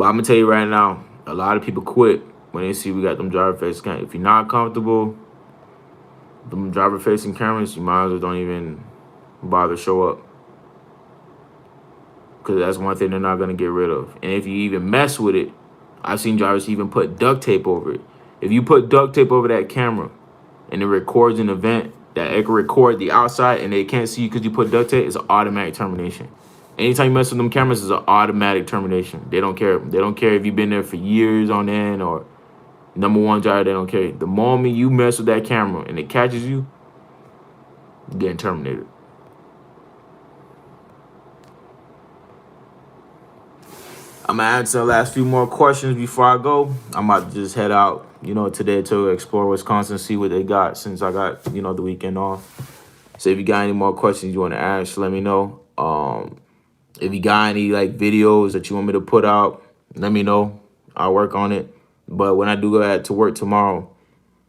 But I'm gonna tell you right now, a lot of people quit when they see we got them driver facing cameras. If you're not comfortable, them driver facing cameras, you might as well don't even bother show up. Because that's one thing they're not gonna get rid of. And if you even mess with it, I've seen drivers even put duct tape over it. If you put duct tape over that camera and it records an event that it can record the outside and they can't see you because you put duct tape, it's an automatic termination. Anytime you mess with them cameras, it's an automatic termination. They don't care. They don't care if you've been there for years on end or number one driver, they don't care. The moment you mess with that camera and it catches you, you're getting terminated. I'm gonna answer the last few more questions before I go. I'm about to just head out, today to explore Wisconsin, see what they got since I got, the weekend off. So if you got any more questions you want to ask, let me know. If you got any videos that you want me to put out, let me know. I'll work on it. But when I do go to work tomorrow,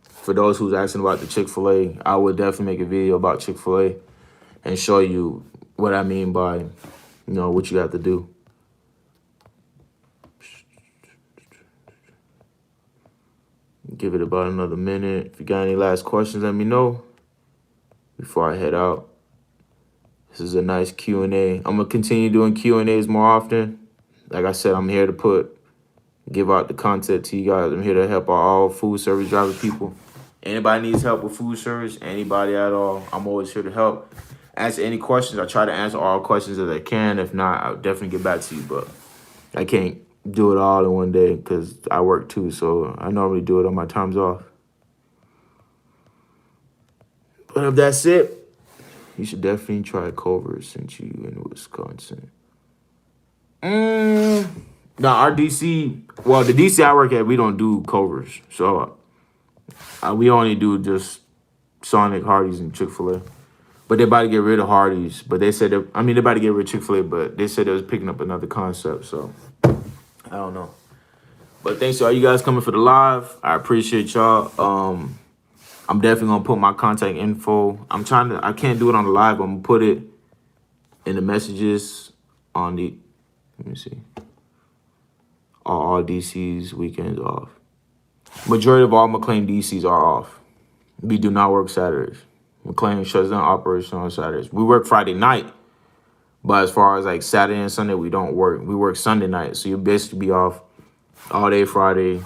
for those who's asking about the Chick-fil-A, I would definitely make a video about Chick-fil-A and show you what I mean by, what you have to do. Give it about another minute. If you got any last questions, let me know before I head out. This is a nice Q&A. I'm going to continue doing Q&As more often. Like I said, I'm here to give out the content to you guys. I'm here to help all food service driver people. Anybody needs help with food service, anybody at all, I'm always here to help. Answer any questions. I try to answer all questions that I can. If not, I'll definitely get back to you. But I can't do it all in one day because I work too. So I normally do it on my times off. But if that's it, you should definitely try Culver since you in Wisconsin. Now, our DC, the DC I work at, we don't do Culvers. So we only do just Sonic, Hardee's, and Chick-fil-A. But they're about to get rid of Hardee's. But they said, they're about to get rid of Chick-fil-A, but they said they was picking up another concept. So I don't know. But thanks to all you guys coming for the live. I appreciate y'all. I'm definitely going to put my contact info. I can't do it on the live. I'm going to put it in the messages on the, let me see. All DC's weekends off. Majority of all McLane DC's are off. We do not work Saturdays. McLane shuts down operation on Saturdays. We work Friday night. But as far as Saturday and Sunday, we don't work. We work Sunday night. So you'll basically be off all day Friday,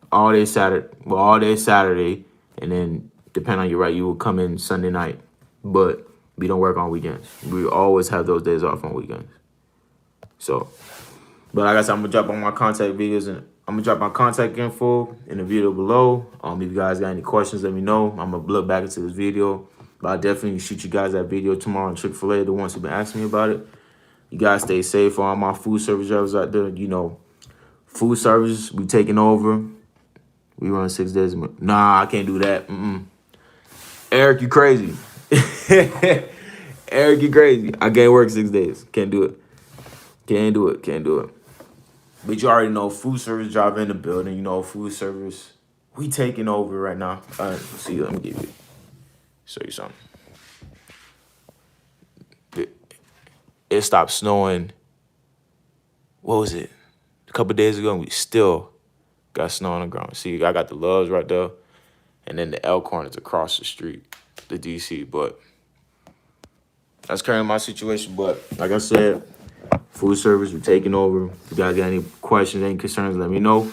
all day Saturday, and then depending on your right, you will come in Sunday night. But we don't work on weekends. We always have those days off on weekends. So, but like I said, I'm gonna drop on my contact videos and I'm gonna drop my contact info in the video below. If you guys got any questions, let me know. I'm gonna look back into this video. But I'll definitely shoot you guys that video tomorrow on Chick-fil-A, the ones who've been asking me about it. You guys stay safe for all my food service drivers out there. Food service, we taking over. We run 6 days a month. Nah, I can't do that. Eric, you crazy. Eric, you crazy. I can't work 6 days. Can't do it. Can't do it. But you already know food service driver in the building. Food service. We taking over right now. All right, see, let me show you something. It stopped snowing. What was it? A couple days ago, and we still got snow on the ground. See, I got the Loves right there, and then the Elkhorn is across the street, the DC. But that's currently my situation. But like I said, food service, we're taking over. If you guys got any questions, any concerns, let me know.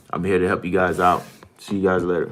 I'm here to help you guys out. See you guys later.